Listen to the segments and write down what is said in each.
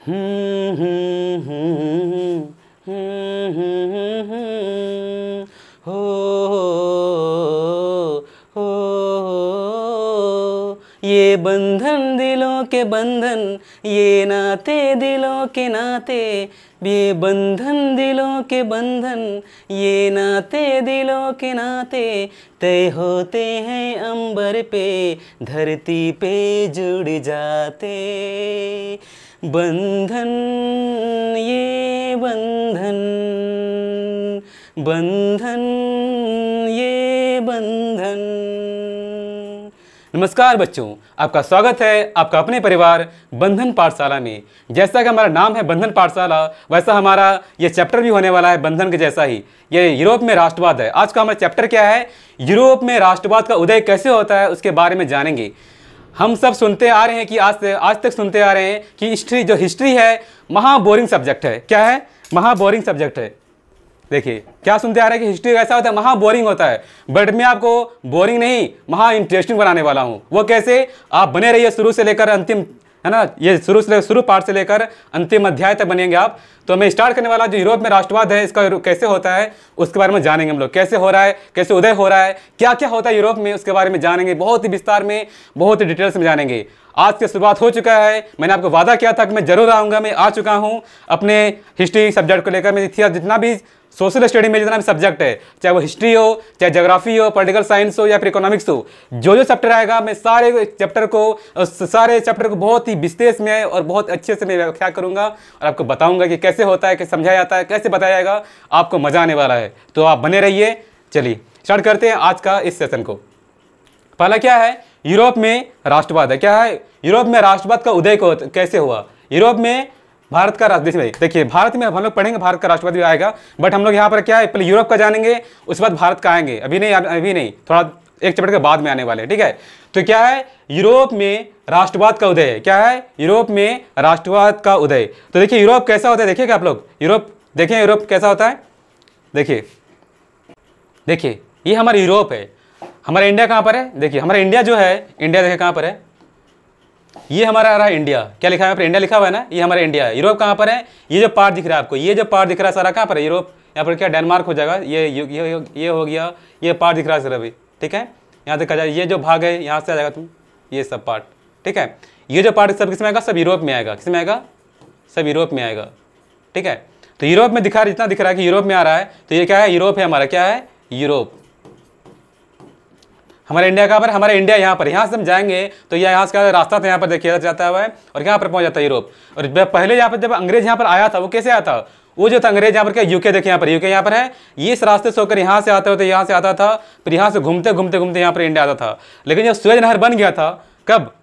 हो हो ये बंधन दिलों के बंधन, ये नाते दिलों के नाते, ये बंधन दिलों के बंधन, ये नाते दिलों के नाते, तय होते हैं अंबर पे, धरती पे जुड़ जाते। बंधन ये बंधन, बंधन ये बंधन। नमस्कार बच्चों, आपका स्वागत है आपका अपने परिवार बंधन पाठशाला में। जैसा कि हमारा नाम है बंधन पाठशाला, वैसा हमारा ये चैप्टर भी होने वाला है बंधन के जैसा ही। ये यूरोप में राष्ट्रवाद है। आज का हमारा चैप्टर क्या है? यूरोप में राष्ट्रवाद का उदय कैसे होता है, उसके बारे में जानेंगे। हम सब सुनते आ रहे हैं कि आज तक सुनते आ रहे हैं कि हिस्ट्री है महा बोरिंग सब्जेक्ट है। क्या है? महा बोरिंग सब्जेक्ट है। देखिए क्या सुनते आ रहे हैं कि हिस्ट्री ऐसा होता है, महा बोरिंग होता है। बट मैं आपको बोरिंग नहीं, महा इंटरेस्टिंग बनाने वाला हूँ। वो कैसे? आप बने रहिए शुरू से लेकर अंतिम, है ना, ये शुरू पार्ट से लेकर अंतिम अध्याय तक बनेंगे आप। तो मैं स्टार्ट करने वाला जो यूरोप में राष्ट्रवाद है, इसका कैसे होता है उसके बारे में जानेंगे हम लोग। कैसे हो रहा है, कैसे उदय हो रहा है, क्या क्या होता है यूरोप में, उसके बारे में जानेंगे। बहुत ही विस्तार में, बहुत ही डिटेल्स में जानेंगे। आज की शुरुआत हो चुका है। मैंने आपको वादा किया था कि मैं जरूर आऊँगा। मैं आ चुका हूँ अपने हिस्ट्री सब्जेक्ट को लेकर। मैं जितना भी सोशल स्टडी में जितना भी सब्जेक्ट है, चाहे वो हिस्ट्री हो, चाहे ज्योग्राफी हो, पॉलिटिकल साइंस हो या फिर इकोनॉमिक्स हो, जो चैप्टर आएगा मैं सारे चैप्टर को बहुत ही विशेष में और बहुत अच्छे से मैं व्याख्या करूंगा और आपको बताऊंगा कि कैसे होता है, कैसे समझाया जाता है, कैसे बताया जाएगा। आपको मजा आने वाला है, तो आप बने रहिए। चलिए स्टार्ट करते हैं आज का इस सेशन को। पहला क्या है? यूरोप में राष्ट्रवाद है। क्या है? यूरोप में राष्ट्रवाद का उदय कैसे हुआ? यूरोप में भारत का राष्ट्रवाद, देखिए भारत में हम लोग पढ़ेंगे, भारत का राष्ट्रवाद भी आएगा। बट हम लोग यहाँ पर क्या है, पहले यूरोप का जानेंगे, उसके बाद भारत का आएंगे। अभी नहीं, थोड़ा एक चैप्टर के बाद में आने वाले, ठीक है। तो क्या है? यूरोप में राष्ट्रवाद का उदय है। क्या है? यूरोप में राष्ट्रवाद का उदय। तो देखिए यूरोप कैसा होता है, देखिएगा आप लोग। यूरोप देखें, यूरोप कैसा होता है। देखिए ये हमारा यूरोप है। हमारा इंडिया कहाँ पर है? देखिए हमारा इंडिया जो है, इंडिया देखिए कहाँ पर है। ये हमारा रहा इंडिया। क्या लिखा है यहाँ पर? इंडिया लिखा हुआ है ना, ये हमारा इंडिया है। यूरोप कहाँ पर है? ये जो पार्ट दिख रहा है आपको, ये जो पार्ट दिख रहा है सारा कहाँ पर है? यूरोप। यहाँ पर क्या डेनमार्क हो जाएगा। ये हो गया, ये पार्ट दिख रहा है सर अभी, ठीक है। यहाँ देखा जाए ये जो भाग है यहाँ से आ जाएगा तुम, ये सब पार्ट, ठीक है। ये जो पार्ट सब किस में आएगा? सब यूरोप में आएगा। किस में आएगा? सब यूरोप में आएगा, ठीक है। तो यूरोप में दिखा, जितना दिख रहा है कि यूरोप में आ रहा है, तो ये क्या है? यूरोप है हमारा। क्या है? यूरोप। हमारा इंडिया कहाँ पर? हमारा इंडिया यहाँ पर। यहाँ से हम जाएंगे तो यहाँ से रास्ता था, यहाँ पर देखिए जाता हुआ है और यहाँ पर पहुँच जाता है यूरोप। और पहले यहाँ पर जब अंग्रेज यहाँ पर आया था, वो कैसे आया था? वो जो था अंग्रेज यहाँ पर क्या, यूके देखिए यहाँ पर, यूके यहाँ पर है। ये इस रास्ते से होकर यहाँ से आते होते यहाँ से आता था, फिर यहाँ से घूमते घूमते घूमते यहाँ पर इंडिया आता था। लेकिन जब सुएज नहर बन गया था, कब?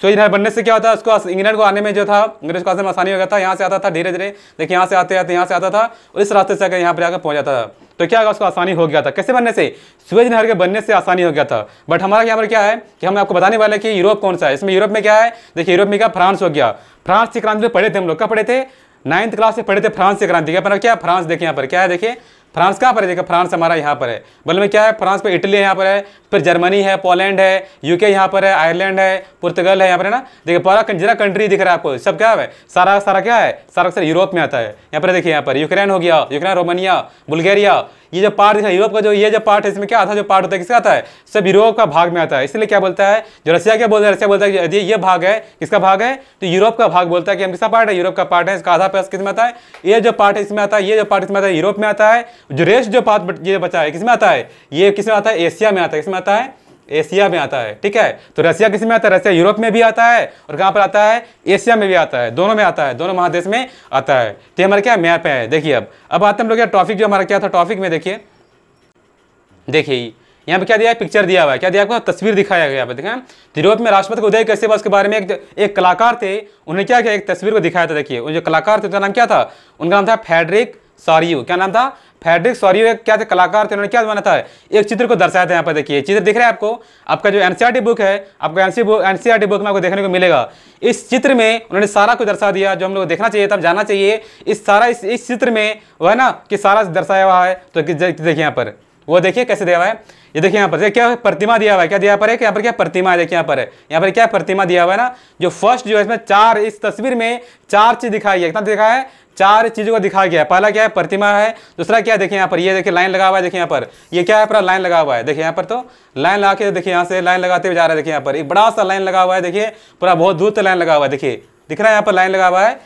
सुएज नहर बनने से क्या होता है, उसको इंग्लैंड को आने में जो था, अंग्रेज को आने में आसानी हो गया था। यहाँ से आता था धीरे धीरे, देखिए यहाँ से आते आते यहाँ से आता था और इस रास्ते से आकर यहाँ पर आकर पहुँच जाता था। तो क्या होगा, उसको आसानी हो गया था। कैसे बनने से? सुएज नहर के बनने से आसानी हो गया था। बट हमारा यहाँ पर क्या है कि हम आपको बताने वाले हैं कि यूरोप कौन सा है। इसमें यूरोप में क्या है, देखिए यूरोप में क्या, फ्रांस हो गया। फ्रांस की क्रांति में पढ़े थे हम लोग। क्या पढ़े थे? 9th क्लास में पढ़े थे फ्रांस की क्रांति। क्या फ्रांस देखिए यहाँ पर क्या है, देखिए फ्रांस कहाँ पर है? देखिए फ्रांस हमारा यहाँ पर है। बगल में क्या है? फ्रांस पे इटली यहाँ पर है, फिर जर्मनी है, पोलैंड है, यूके यहाँ पर है, आयरलैंड है, पुर्तगाल है यहाँ पर, है ना। देखिए पूरा जितना कंट्री दिख रहा है आपको, सब क्या है? सारा क्या है? सारा यूरोप में आता है। यहाँ पर देखिए, यहाँ पर यूक्रेन हो गया, यूक्रेन, रोमानिया, बुल्गारिया। ये जो पार्ट है यूरोप का, जो ये जो पार्ट है, इसमें क्या आता है? जो पार्ट होता है किसका आता है? सब यूरोप का भाग में आता है। इसलिए क्या बोलता है, जो रसिया क्या बोलता है, रसिया बोलता है ये भाग है, किसका भाग है? तो यूरोप का भाग बोलता है कि हम किसका पार्ट है? यूरोप का पार्ट है। इसका आधा पैसा किसमें आता है? ये जो पार्ट है इसमें आता है, ये जो पार्ट इसमें आता है, यूरोप में आता है। जो रेस्ट जो पार्ट ये बचा है किसमें आता है? ये किसमें आता है? एशिया में आता है। किसमें आता है? एशिया में आता है, ठीक है। तो रसिया किसमें आता है? रसिया यूरोप में भी आता है और कहाँ पर आता है? एशिया में भी आता है, दोनों में आता है, दोनों महादेश में आता है। तो हमारा क्या मैप है, देखिए। अब आते हम लोग टॉपिक, जो हमारा क्या था टॉपिक में, देखिए यहाँ पे क्या दिया है? पिक्चर दिया हुआ है। क्या दिया आपको? तस्वीर दिखाया गया है। देखा यूरोप में राष्ट्रपति का उदय कैसे हुआ, उसके बारे में एक कलाकार थे, उन्होंने क्या किया, एक तस्वीर को दिखाया था। देखिए वो जो कलाकार थे, उनका नाम क्या था? उनका नाम था फ्रेडरिक सॉरियो। क्या नाम था? फ्रेडरिक सॉरियो। क्या थे? कलाकार थे। उन्होंने क्या बना था? एक चित्र को दर्शाया था। यहाँ पर देखिए चित्र दिख रहा है आपको। आपका जो एनसीईआरटी बुक है, आपको एनसीईआरटी बुक में आपको देखने को मिलेगा। इस चित्र में उन्होंने सारा कुछ दर्शा दिया जो हम लोग देखना चाहिए था, जानना चाहिए। इस चित्र में वो है ना कि सारा दर्शाया हुआ है। तो देखिए यहाँ पर वो देखिए कैसे दिया हुआ है। ये देखिए यहाँ पर क्या प्रतिमा दिया हुआ है, क्या दिया पर है, यहाँ पर क्या प्रतिमा है, देखिए यहाँ पर क्या प्रतिमा दिया हुआ है ना। जो फर्स्ट जो है इसमें चार, इस तस्वीर में चार चीज दिखाई है, कितना दिखा है, चार चीजों को दिखाया गया है। पहला क्या है, प्रतिमा है। दूसरा क्या है, देखिए यहाँ पर, ये देखिए लाइन लगा हुआ है, देखिए यहाँ पर ये क्या है, पूरा लाइन लगा हुआ है। देखिए यहाँ पर तो लाइन लगा के देखिए यहाँ से लाइन लगाते हुए जा रहा है। देखिए यहाँ पर एक बड़ा सा लाइन लगा हुआ है, देखिए पूरा बहुत दूर तक लाइन लगा हुआ है। देखिए दिख रहा है यहाँ पर लाइन लगा हुआ है,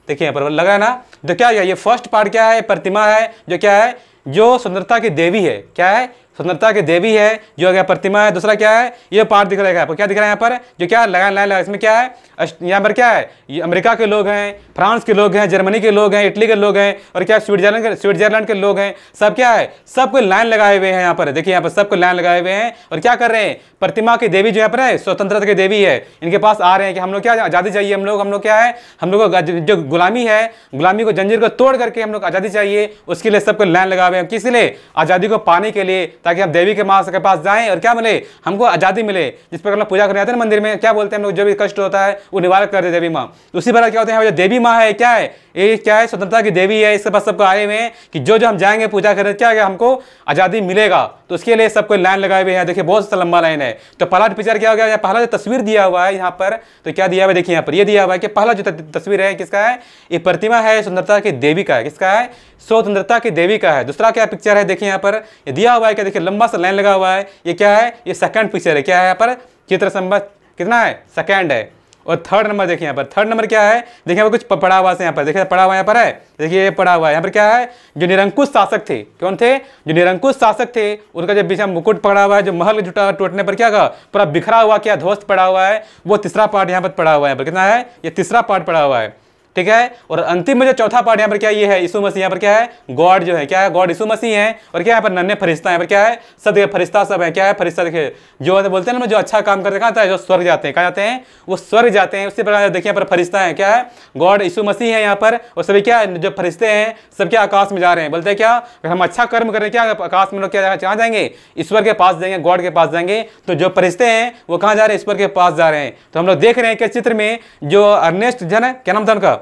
देखिए यहाँ पर लगा है ना। तो क्या है, ये फर्स्ट पार्ट क्या है, प्रतिमा है, जो क्या है, जो सुंदरता की देवी है। क्या है, सुंदरता की देवी है, जो क्या प्रतिमा है। दूसरा क्या है, ये पार्ट दिख रहा है आपको, क्या दिख रहा है यहाँ पर, जो क्या लाइन लगा, इसमें क्या है, यहाँ पर क्या है, ये अमेरिका के लोग हैं, फ्रांस के लोग हैं, जर्मनी के लोग हैं, इटली के लोग हैं, और क्या स्विट्जरलैंड के लोग हैं। सब क्या है, सबको लाइन लगाए हुए हैं यहाँ पर। देखिए यहाँ पर सबको लाइन लगाए हुए हैं और क्या कर रहे हैं, प्रतिमा की देवी जो यहाँ पर है, स्वतंत्रता की देवी है, इनके पास आ रहे हैं कि हम लोग क्या आज़ादी चाहिए, हम लोग क्या है, हम लोग को जो गुलामी है, गुलामी को, जंजीर को तोड़ करके हम लोग आज़ादी चाहिए। उसके लिए सबको लाइन लगाए हुए हैं, किस लिए, आज़ादी को पाने के लिए, ताकि हम देवी के माँ के पास जाएं और क्या मिले, हमको आज़ादी मिले। जिस पर हम लोग पूजा करने आते हैं ना मंदिर में, क्या बोलते हैं हम लोग, जो भी कष्ट होता है वो निवारण कर दे देवी माँ। उसी प्रकार क्या होता है, जो देवी माँ है, क्या है, ये क्या है, स्वतंत्रता की देवी है। इसके पास सबको आए हुए हैं कि जो हम जाएंगे पूजा करने, क्या है, हमको आज़ादी मिलेगा। तो उसके लिए सबको लाइन लगाए हुए हैं। देखिए बहुत सा लंबा लाइन है। तो पहला पिक्चर क्या हो गया, पहला जो तस्वीर दिया हुआ है यहाँ पर, तो क्या दिया हुआ है, देखिए यहाँ पर ये दिया हुआ है कि पहला जो तस्वीर है किसका है, ये प्रतिमा है, सुंदरता की देवी का है। किसका है, स्वतंत्रता की देवी का है। दूसरा क्या पिक्चर है, देखिए यहाँ पर ये दिया हुआ है, क्या देखिए लंबा सा लाइन लगा हुआ है, ये क्या है, ये सेकंड पिक्चर है। क्या है यहाँ पर, चित्र संबंध कितना है, सेकंड है। और थर्ड नंबर देखिए यहाँ पर, थर्ड नंबर क्या है, देखिए यहाँ पर कुछ पड़ा हुआ है, यहाँ पर देखिए पड़ा हुआ यहाँ पर है, देखिए ये पड़ा हुआ है यहाँ पर, क्या है, जो निरंकुश शासक थे, कौन थे, जो निरंकुश शासक थे, उनका जब बीच में मुकुट पड़ा हुआ है, जो महल टूटने पर क्या कहा, पूरा बिखरा हुआ, क्या ध्वस्त पड़ा हुआ है, वो तीसरा पार्ट यहाँ पर पड़ा हुआ है। यहाँ पर कितना है, ये तीसरा पार्ट पड़ा हुआ है, ठीक है। और अंतिम में जो चौथा पार्ट यहाँ पर क्या, ये है यीशु मसीह, यहाँ पर क्या है, गॉड जो है, क्या है, गॉड यीशु मसीह है। और क्या यहाँ पर नन्हे फरिश्ता, यहाँ पर क्या है, सब देखिए फरिश्ता सब है, क्या है, फरिश्ता देखिए जो बोलते हैं ना, जो अच्छा काम करते कहाँ है, जो स्वर्ग जाते हैं, कहाँ जाते हैं, वो स्वर्ग जाते हैं। उसी प्रकार देखिए यहाँ पर फरिश्ता है, क्या है, गॉड यीशु मसीह है यहाँ पर। और सभी क्या है, जो फरिश्ते हैं सब क्या आकाश में जा रहे हैं, बोलते हैं क्या, अगर हम अच्छा कर्म करें, क्या आकाश में लोग क्या कहाँ जाएंगे, ईश्वर के पास जाएंगे, गॉड के पास जाएंगे। तो जो फरिश्ते हैं वो कहाँ जा रहे हैं, ईश्वर के पास जा रहे हैं। तो हम लोग देख रहे हैं कि चित्र में जो अर्नेस्ट जन है, क्या नाम था उनका,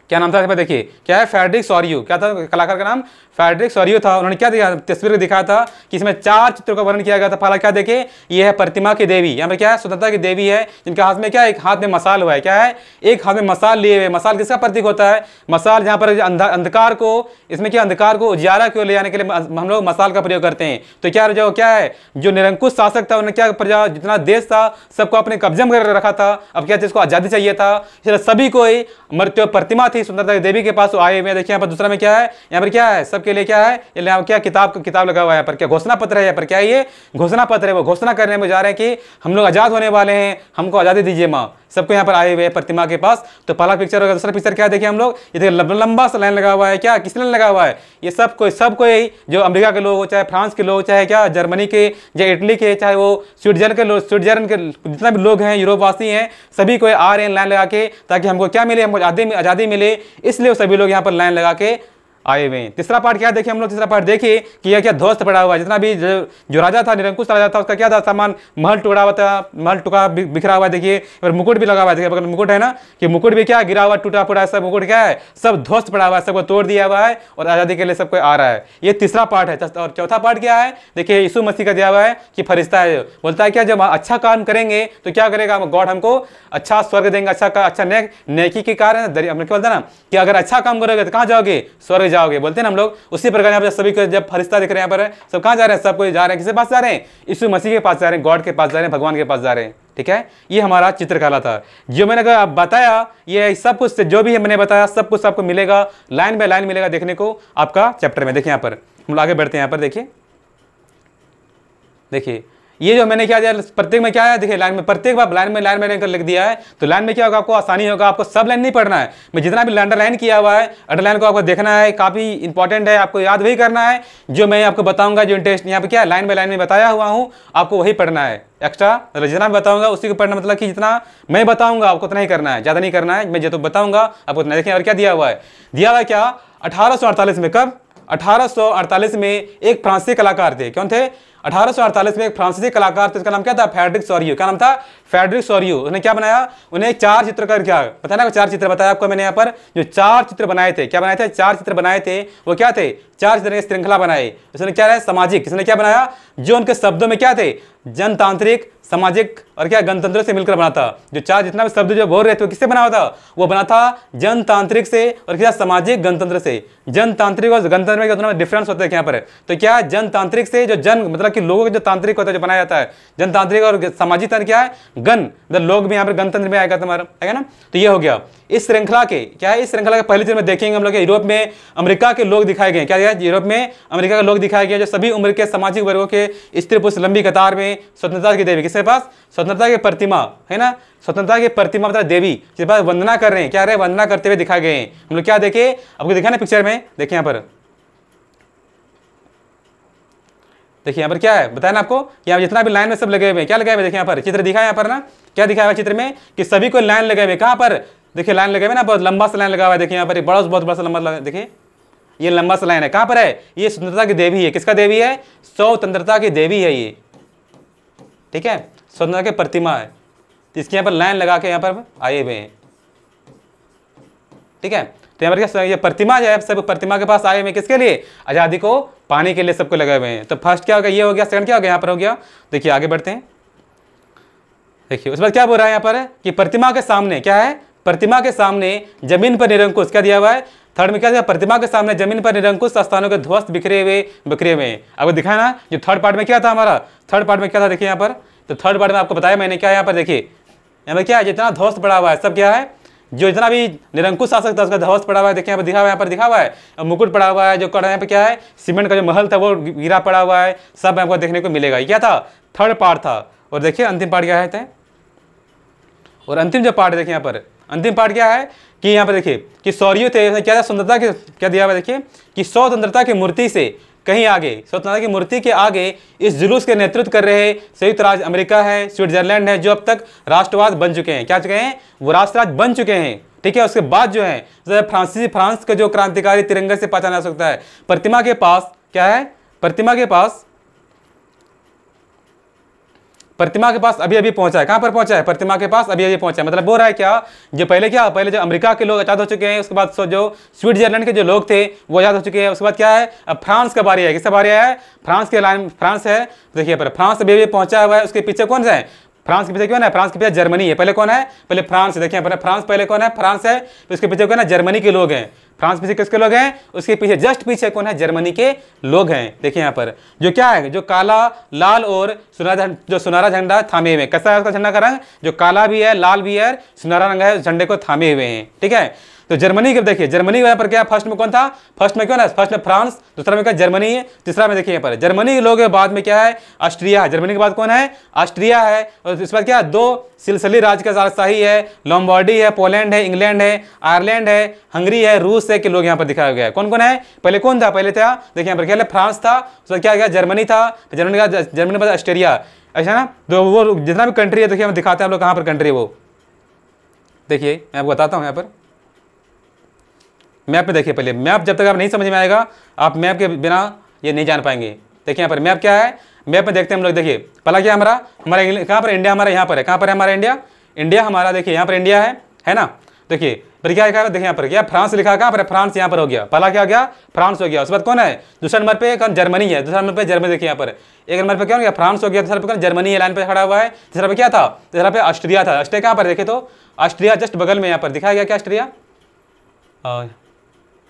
क्या नाम था, देखिए क्या है, फ्रेडरिक सोरियो, क्या था कलाकार का नाम, फ्रेडरिक सोरियो था। उन्होंने क्या दिया, तस्वीर दिखाया था कि इसमें चार चित्रों का वर्णन किया गया था। पहला क्या देखिए, ये है प्रतिमा की देवी, यहाँ पे क्या है, स्वतंत्रता की देवी है, जिनके हाथ में क्या, एक हाथ में मसाल हुआ है, क्या है, एक हाथ में मसाल लिए हुए। मसाल किसका प्रतीक होता है, मसाल जहाँ पर अंधकार को, इसमें क्या, अंधकार को उजियारा को ले जाने के लिए हम लोग मसाल का प्रयोग करते हैं। तो क्या है, जो निरंकुश शासक था, उन्होंने क्या, प्रजा जितना देश था सबको अपने कब्जे में रखा था। अब क्या, जिसको आजादी चाहिए था, सभी को मृत्यु प्रतिमा थी सुंदरता देवी के पास आए हुए। देखिए यहाँ पर दूसरा में क्या है, यहाँ पर क्या है, सबके लिए क्या है, क्या किताब लगा हुआ है यहाँ पर, क्या घोषणा पत्र है यहाँ पर, क्या है, ये घोषणा पत्र है। वो घोषणा करने में जा रहे हैं कि हम लोग आजाद होने वाले हैं, हमको आजादी दीजिए माँ। सबको यहाँ पर आए हुए हैं प्रतिमा के पास। तो पहला पिक्चर होगा। दूसरा पिक्चर क्या देखिए हम लोग, ये देखिए लंबा सा लाइन लगा हुआ है, क्या किस लाइन लगा हुआ है, ये सब कोई जो अमेरिका के लोग हो, चाहे फ्रांस के लोग, चाहे क्या जर्मनी के, चाहे इटली के, चाहे वो स्विट्जरलैंड के जितना भी लोग हैं, यूरोपवासी हैं, सभी को आ रहे हैं लाइन लगा के, ताकि हमको क्या मिले, हमको आज़ादी मिले। इसलिए सभी लोग यहाँ पर लाइन लगा के आए हुए हैं। तीसरा पार्ट क्या देखिए हम लोग, तीसरा पार्ट देखिए कि यह क्या ध्वस्त पड़ा हुआ है। जितना भी जो राजा था, निरंकुश राजा था, उसका क्या था, सामान महल टुकड़ा हुआ था, महल टुकड़ा बिखरा हुआ है। देखिए और मुकुट भी लगा हुआ है, देखिए अगर मुकुट है ना, कि मुकुट भी क्या गिरा हुआ, टूटा फूटा सब मुकुट क्या है, सब ध्वस्त पड़ा हुआ है, सबको तोड़ दिया हुआ है और आज़ादी के लिए सबको आ रहा है। ये तीसरा पार्ट है। और चौथा पार्ट क्या है, देखिए यीशु मसीह का दिया हुआ है कि फरिश्ता है, बोलता है क्या, जब अच्छा काम करेंगे तो क्या करेगा, गॉड हमको अच्छा स्वर्ग देंगे, अच्छा नेकी के कारण क्या बोलते हैं ना, कि अगर अच्छा काम करोगे तो कहाँ जाओगे, स्वर्ग जाओगे, बोलते हैं ना हम लोग। उसी प्रकार यहाँ पर सभी को जब फरिश्ता दिख रहे हैं, यहाँ पर सब कहाँ जा रहे हैं, सब कोई जा रहे हैं, किसके पास जा रहे हैं, यीशु मसीह के पास जा रहे हैं, गॉड के पास जा रहे हैं, भगवान के पास जा रहे हैं। ठीक है, ये हमारा चित्रकला था। जो मैंने बताया, ये सब कुछ जो भी मैंने बताया सब कुछ आपको मिलेगा, लाइन बाय लाइन मिलेगा देखने को आपका चैप्टर में। देखिए यहाँ पर हम आगे बढ़ते हैं, यहाँ पर देखिए ये जो मैंने क्या दिया, प्रत्येक में क्या है, देखिए लाइन में, प्रत्येक बार लाइन में लिख दिया है। तो लाइन में क्या होगा, आपको आसानी होगा, आपको सब लाइन नहीं पढ़ना है। मैं जितना भी अंडरलाइन किया हुआ है, अंडरलाइन को आपको देखना है, काफी इंपॉर्टेंट है, आपको याद वही करना है जो मैं आपको बताऊंगा। जो इंटरेस्ट यहाँ पे क्या लाइन बाय लाइन में बताया हुआ हूँ, आपको वही पढ़ना है। एक्स्ट्रा मतलब जितना भी बताऊंगा उसी को पढ़ना, मतलब कि जितना मैं बताऊंगा आपको उतना ही करना है, ज्यादा नहीं करना है। मैं जो तो बताऊंगा आपको उतना। देखिए और क्या दिया हुआ है, दिया हुआ है क्या, 1848 में, कब, 1848 में एक फ्रांसीसी कलाकार थे, कौन थे, 1848 में एक फ्रांसीसी कलाकार थे, उसका नाम क्या था? Frederick Sorio. क्या नाम था? Frederick Sorio. उसने क्या बनाया? उन्हें एक 4 चित्र कर क्या बताया ना, 4 चित्र बताया आपको मैंने यहाँ पर। जो 4 चित्र बनाए थे, क्या बनाए थे? 4 चित्र बनाए थे। वो क्या थे? 4 चित्र की श्रृंखला बनाई। उसने क्या है? सामाजिक। इसने क्या बनाया? जो उनके शब्दों में क्या थे? जनतांत्रिक, सामाजिक और क्या गणतंत्र से मिलकर बना था। जो 4 जितना भी शब्द जो बोल रहे थे वो किससे बना हुआ था? वो बना था जनतांत्रिक से और क्या सामाजिक, गणतंत्र से। जनतांत्रिक और गणतंत्र में दोनों में डिफरेंस होता है यहाँ पर। तो क्या है? जनतांत्रिक से जो जन मतलब कि लोगों के जो तांत्रिक होता है, जो बनाया जाता है जनतांत्रिक, और सामाजिक तंत्र क्या है? गण, मतलब लोग भी यहाँ पर गणतंत्र में आएगा तुम्हारा, है ना। तो ये हो गया इस श्रृंखला के। क्या है? इस श्रृंखला के पहले चीज में देखेंगे हम लोग यूरोप में अमेरिका के लोग दिखाए गए। क्या यूरोप में अमेरिका के लोग दिखाए गए जो सभी उम्र के सामाजिक वर्गों के स्त्री पुरुष लंबी कतार में स्वतंत्रता की देवी, किसके पास? स्वतंत्रता की प्रतिमा, है ना। स्वतंत्रता की प्रतिमा मतलब देवी जिसके पास वंदना कर रहे हैं। क्या रहे? वंदना करते हुए दिखाए गए हैं। हम लोग क्या देखे? आपको दिखा ना पिक्चर में, देखिए यहाँ पर, देखिए यहाँ पर क्या है बताया ना आपको। यहाँ जितना भी लाइन में सब लगे हुए हैं, क्या लगे हुए? देखिए यहाँ पर चित्र दिखा है यहाँ पर ना, क्या दिखा हुआ चित्र में कि सभी को लाइन लगे हुए। कहाँ पर? देखिए लाइन लगे हुए ना, बहुत लंबा सा लाइन लगा हुआ है। देखिए यहाँ पर बहुत बड़ा सा लंबा, देखिए ये लंबा सा लाइन है। कहाँ पर है? ये स्वतंत्रता की देवी है। किसका देवी है? स्वतंत्रता की देवी है ये, ठीक है। स्वतंत्रता की प्रतिमा है, इसके यहाँ पर लाइन लगा के यहाँ पर आए हुए हैं, ठीक है। तो यहाँ पर क्या ये प्रतिमा जो है, सब प्रतिमा के पास आए हुए, किसके लिए? आज़ादी को पाने के लिए सबको लगे हुए हैं। तो फर्स्ट क्या हो गया? ये हो गया। सेकंड क्या हो गया? यहाँ पर हो गया। देखिए आगे बढ़ते हैं। देखिए उसके बाद क्या बोल रहा है यहाँ पर कि प्रतिमा के सामने क्या है? प्रतिमा के सामने जमीन पर निरंकुश क्या दिया हुआ है? थर्ड में क्या दिया? प्रतिमा के सामने जमीन पर निरंकुश स्थानों के ध्वस्त बिखरे हुए हैं। आपको दिखाया ना जो थर्ड पार्ट में क्या था हमारा? थर्ड पार्ट में क्या था? देखिए यहाँ पर, तो थर्ड पार्ट में आपको बताया मैंने क्या। यहाँ पर देखिए यहाँ पर क्या है? जितना ध्वस्त पड़ा हुआ है सब क्या है? जो इतना भी निरंकुश आ सकता है उसका ध्वस्त पड़ा हुआ है। देखिए यहाँ पर दिखा हुआ है, यहाँ पर दिखा हुआ है मुकुट पड़ा हुआ है। जो यहाँ पे क्या है? सीमेंट का जो महल था वो गिरा पड़ा हुआ है, सब आपको देखने को मिलेगा। ये क्या था? थर्ड पार्ट था। और देखिए अंतिम पार्ट क्या है? और अंतिम जो पार्ट देखिए यहाँ पर, अंतिम पार्ट क्या है कि यहाँ पर देखिए कि सौर्य थे, क्या था? सुंदरता के क्या दिया हुआ है? देखिए कि स्वतंत्रता की मूर्ति से कहीं आगे, स्वतंत्रता की मूर्ति के आगे इस जुलूस के नेतृत्व कर रहे संयुक्त राज्य अमेरिका है, स्विट्जरलैंड है, जो अब तक राष्ट्रवाद बन चुके हैं। क्या चुके हैं? वो राष्ट्रराज बन चुके हैं, ठीक है। उसके बाद जो है फ्रांस का जो क्रांतिकारी तिरंगे से पहचाना जा सकता है। प्रतिमा के पास क्या है? प्रतिमा के पास अभी अभी पहुंचा है। कहां पर पहुंचा है? प्रतिमा के पास अभी अभी पहुंचा है। मतलब बोल रहा है क्या? जो पहले जो अमेरिका के लोग आजाद हो चुके हैं, उसके बाद जो स्विट्जरलैंड के जो लोग थे वो आजाद हो चुके हैं। उसके बाद क्या है? अब फ्रांस का बारी है। किसका बारी है? फ्रांस के लाइन, फ्रांस है। देखिए पर फ्रांस अभी अभी पहुंचा हुआ है। उसके पीछे कौन सा है? फ्रांस के पीछे कौन है? फ्रांस के पीछे जर्मनी है। पहले कौन है? पहले फ्रांस। देखिए फ्रांस पहले कौन है? फ्रांस है। तो उसके पीछे कौन है? जर्मनी के लोग हैं। फ्रांस पीछे किसके लोग हैं? उसके पीछे जस्ट पीछे कौन है? जर्मनी के लोग हैं। देखिए यहाँ पर जो क्या है? जो काला, लाल और सुनहरा झंडा थामे हुए। कैसा है उसका झंडा का रंग? जो काला भी है, लाल भी है, सुनहरा रंग है, उस झंडे को थामे हुए हैं, ठीक है। तो जर्मनी के देखिए, जर्मनी यहाँ पर क्या? फर्स्ट में कौन था? फर्स्ट में कौन है? फर्स्ट में फ्रांस, दूसरा में क्या? जर्मनी है, तीसरा में देखिए यहाँ पर जर्मनी के लोग है। बाद में क्या है? ऑस्ट्रिया है। जर्मनी के बाद कौन है? ऑस्ट्रिया है। और इस बार क्या? 2 सिलसिली राज्य का शाही है, लॉम्बार्डी है, पोलैंड है, इंग्लैंड है, आयरलैंड है, हंगरी है, रूस है के लोग यहाँ पर दिखाया गया है। कौन कौन है? पहले कौन था? पहले था देखिए यहाँ पर क्या? फ्रांस था, उसका क्या गया? जर्मनी था, जर्मनी के बाद ऑस्ट्रेलिया, ऐसा ना। तो वो जितना भी कंट्री है देखिए हम दिखाते हैं आप लोग कहाँ पर कंट्री है वो। देखिए मैं आपको बताता हूँ यहाँ पर मैप में। देखिए पहले मैप जब तक आप नहीं समझ में आएगा आप मैप के बिना ये नहीं जान पाएंगे। देखिए यहाँ पर मैप क्या है? मैप में देखते हैं हम लोग। देखिए पहला क्या हमारा कहाँ पर? इंडिया हमारा यहाँ पर है। कहाँ पर है हमारा इंडिया? इंडिया हमारा देखिए यहाँ पर इंडिया है ना। देखिए फिर क्या लिखा है? देखिए यहाँ पर क्या? फ्रांस लिखा है। कहाँ पर? फ्रांस यहाँ पर हो गया। पहला क्या हो गया? फ्रांस हो गया। उसके बाद कौन है? दूसरे नंबर पे कौन? जर्मनी है। दूसरा नंबर पे जर्मनी। देखिए यहाँ पर एक नंबर पे क्या हो गया? फ्रांस हो गया। दूसरा पे कौन? जर्मनी है, लाइन पे खड़ा हुआ है। तीसरा पे क्या था? तीसरा पे ऑस्ट्रिया था। ऑस्ट्रिया कहाँ पर? देखे तो ऑस्ट्रिया जस्ट बगल में यहाँ पर दिखाया गया। क्या ऑस्ट्रिया?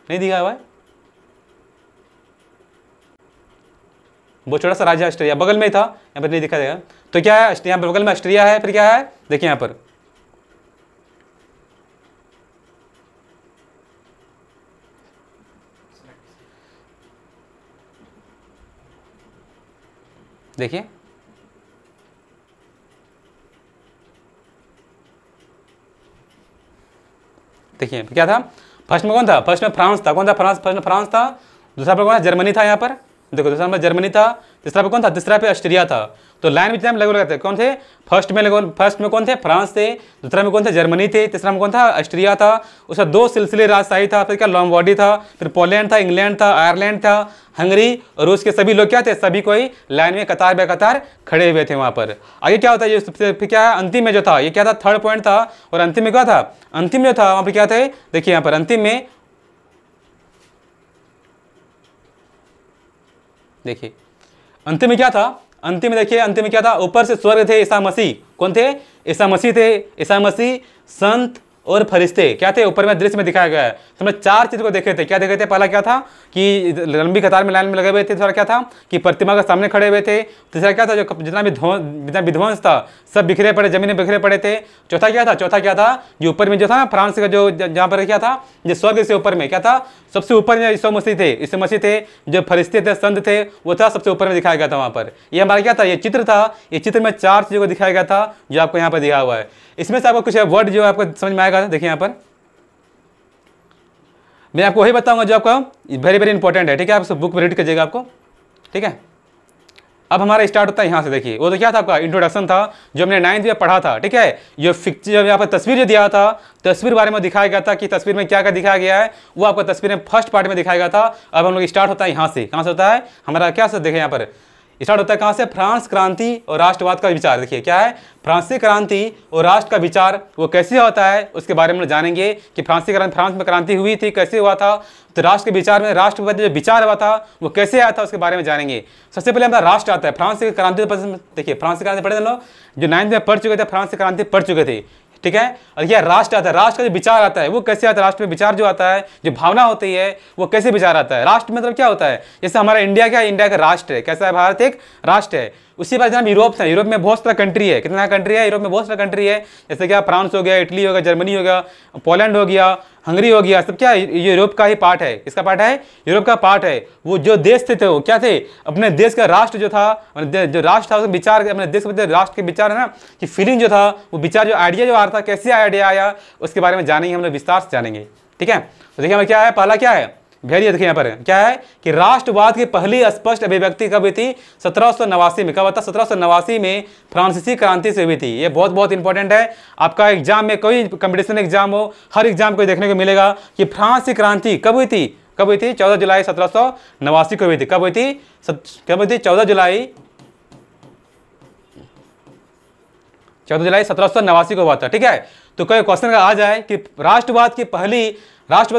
नहीं दिखा हुआ है, वो छोटा सा राज्य ऑस्ट्रिया बगल में ही था, यहाँ पर नहीं दिखा देगा। तो क्या है? यहाँ पर बगल में ऑस्ट्रिया है। फिर क्या है? देखिए यहाँ पर देखिए देखिए क्या था? फर्स्ट में कौन था? फर्स्ट में फ्रांस था। कौन था? फ्रांस। फर्स्ट में फ्रांस था। दूसरा पर कौन था? जर्मनी था यहाँ पर। देखो दूसरा नंबर जर्मनी था, तीसरा पे कौन था? तीसरा पे ऑस्ट्रिया था। तो लाइन में लगभग लगाते कौन थे? फर्स्ट में कौन थे? फ्रांस थे। दूसरा में कौन थे? जर्मनी थे। तीसरा में कौन था? ऑस्ट्रिया था। उसका 2 सिलसिले राजशाही था। फिर क्या? लॉम्बार्डी था। फिर पोलैंड था, इंग्लैंड था, आयरलैंड था, हंगरी और रूस के सभी लोग क्या थे? सभी कोई लाइन में कतार बे कतार खड़े हुए थे वहां पर। आगे क्या होता है? ये सबसे फिर क्या है? अंतिम में जो था ये क्या था? थर्ड पॉइंट था। और अंतिम में क्या था? अंतिम जो था वहां पर क्या थे? देखिए यहाँ पर अंतिम में देखिए अंतिम में क्या था? अंतिम में देखिए अंतिम में क्या था? ऊपर से स्वर्ग थे ईसा मसीह। कौन थे? ईसा मसीह थे। ईसा मसीह, संत और फरिश्ते क्या थे? ऊपर में दृश्य में दिखाया गया है। तो हमने 4 चीज को देखे थे। क्या देखे थे? पहला क्या था कि लंबी कतार में लाइन में लगे हुए थे। दूसरा क्या था कि प्रतिमा के सामने खड़े हुए थे। तीसरा क्या था? जो जितना विध्वंस था सब बिखरे पड़े, जमीन में बिखरे पड़े थे। चौथा क्या था? चौथा क्या था? जो ऊपर में जो था फ्रांस का जो जहाँ पर क्या था? जो स्वर्ग से ऊपर में क्या था? सबसे ऊपर में ईसा मसीह थे। ईसा मसीह थे, जो फरिश्ते थे, संत थे, वो था सबसे ऊपर में दिखाया गया था वहां पर। ये हमारा क्या था? ये चित्र था। ये चित्र में 4 चीजों को दिखाया गया था जो आपको यहाँ पर दिया हुआ है। इसमें से आपको कुछ वर्ड जो आपको समझ में आएगा। देखिए यहाँ पर मैं आपको वही बताऊंगा जो आपका वेरी वेरी इंपॉर्टेंट है। ठीक है, आप बुक में रीड कीजिएगा आपको। ठीक है, अब हमारा स्टार्ट होता है यहाँ से। देखिए वो तो क्या था? आपका इंट्रोडक्शन था जो हमने 9th में पढ़ा था। ठीक है, जो जो यहाँ पर तस्वीर जो दिया था, तस्वीर बारे में दिखाया गया था कि तस्वीर में क्या क्या दिखाया गया है, वो आपको तस्वीर में फर्स्ट पार्ट में दिखाया गया था। अब हम लोग स्टार्ट होता है यहाँ से। कहाँ से होता है हमारा? क्या से देखें यहाँ पर स्टार्ट होता है कहाँ से? फ्रांस क्रांति और राष्ट्रवाद का विचार। देखिए क्या है? फ्रांसीसी क्रांति और राष्ट्र का विचार वो कैसे होता है उसके बारे में जानेंगे कि फ्रांस में क्रांति हुई थी, कैसे हुआ था। तो राष्ट्र के विचार में राष्ट्रवाद जो विचार हुआ था वो कैसे आया था उसके बारे में जानेंगे। सबसे पहले हमारा राष्ट्र आता है। फ्रांस की क्रांति देखिए, फ्रांस की क्रांति पढ़े थे लोग जो 9th में पढ़ चुके थे, फ्रांस की क्रांति पढ़ चुके थे। ठीक है, और क्या राष्ट्र आता है? राष्ट्र का जो विचार आता है वो कैसे आता है? राष्ट्र में विचार जो आता है, जो भावना होती है, वो कैसे विचार आता है? राष्ट्र मतलब क्या होता है? जैसे हमारा इंडिया क्या है? इंडिया का राष्ट्र है। कैसा है? भारत एक राष्ट्र है। उसी बात जनाब यूरोप है। यूरोप में बहुत सारा कंट्री है। कितना कंट्री है? यूरोप में बहुत सारा कंट्री है। जैसे क्या? फ्रांस हो गया, इटली हो गया, जर्मनी हो गया, पोलैंड हो गया, हंगरी हो गया, सब क्या ये यूरोप का ही पार्ट है। किसका पार्ट है? यूरोप का पार्ट है। वो जो देश थे वो क्या थे? अपने देश का राष्ट्र जो था, जो राष्ट्र था उसका विचार, अपने देश के राष्ट्र के विचार है ना कि फीलिंग जो था, वो विचार जो आइडिया जो आ रहा था, कैसे आइडिया आया उसके बारे में जानेंगे, हम लोग विस्तार से जानेंगे। ठीक है, तो देखिए हमें क्या है? पहला क्या है? देखिए यहाँ पर क्या है कि राष्ट्रवाद की पहली स्पष्ट अभिव्यक्ति कब हुई थी? 1789 में। कब हुआ था? 1789 में फ्रांसीसी क्रांति से हुई थी। ये बहुत बहुत इंपॉर्टेंट है। आपका एग्जाम में कोई कंपटीशन एग्जाम हो, हर एग्जाम को देखने को मिलेगा कि फ्रांस की क्रांति कब हुई थी? कब हुई थी? 14 जुलाई 1789 को हुई थी। कब हुई थी? कब हुई थी? 14 जुलाई 1789 को हुआ था। ठीक है, तो कोई क्वेश्चन आ जाए कि राष्ट्रवाद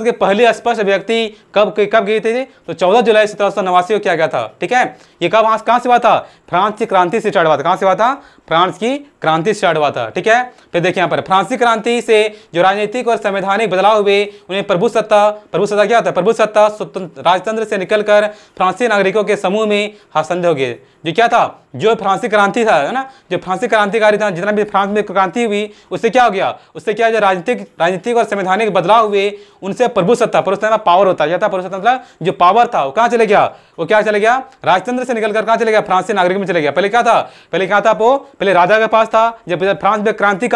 की पहली स्पष्ट अभिव्यक्ति कब गई थी? तो 14 जुलाई 1789 को किया गया था। ठीक है, ये कहाँ से हुआ था? फ्रांस की क्रांति से स्टार्ट हुआ था। कहाँ से हुआ था? फ्रांस की क्रांति स्टार्ट हुआ था। ठीक है, फिर देखिए यहाँ पर फ्रांसीसी क्रांति से जो राजनीतिक और संवैधानिक बदलाव हुए, उन्हें प्रभु सत्ता क्या होता है? प्रभु सत्ता राजतंत्र से निकलकर फ्रांसीसी नागरिकों के समूह में हस्तांतरित हो गए। जो क्या था? जो फ्रांसीसी क्रांति था है ना, जो फ्रांसीसी क्रांतिकारी था, जितना भी फ्रांस में क्रांति हुई उससे क्या हो गया? उससे क्या जो राजनीतिक और संवैधानिक बदलाव हुए उनसे प्रभु सत्ता पावर होता है। प्रभु सत्ता मतलब जो पावर था वो कहाँ चले गया? वो क्या चले गया? राजतंत्र से निकलकर कहाँ चले गया? फ्रांसीसी नागरिक में चले गया। पहले क्या था? वो पहले राजा के पास था। जब फ्रांस में क्रांति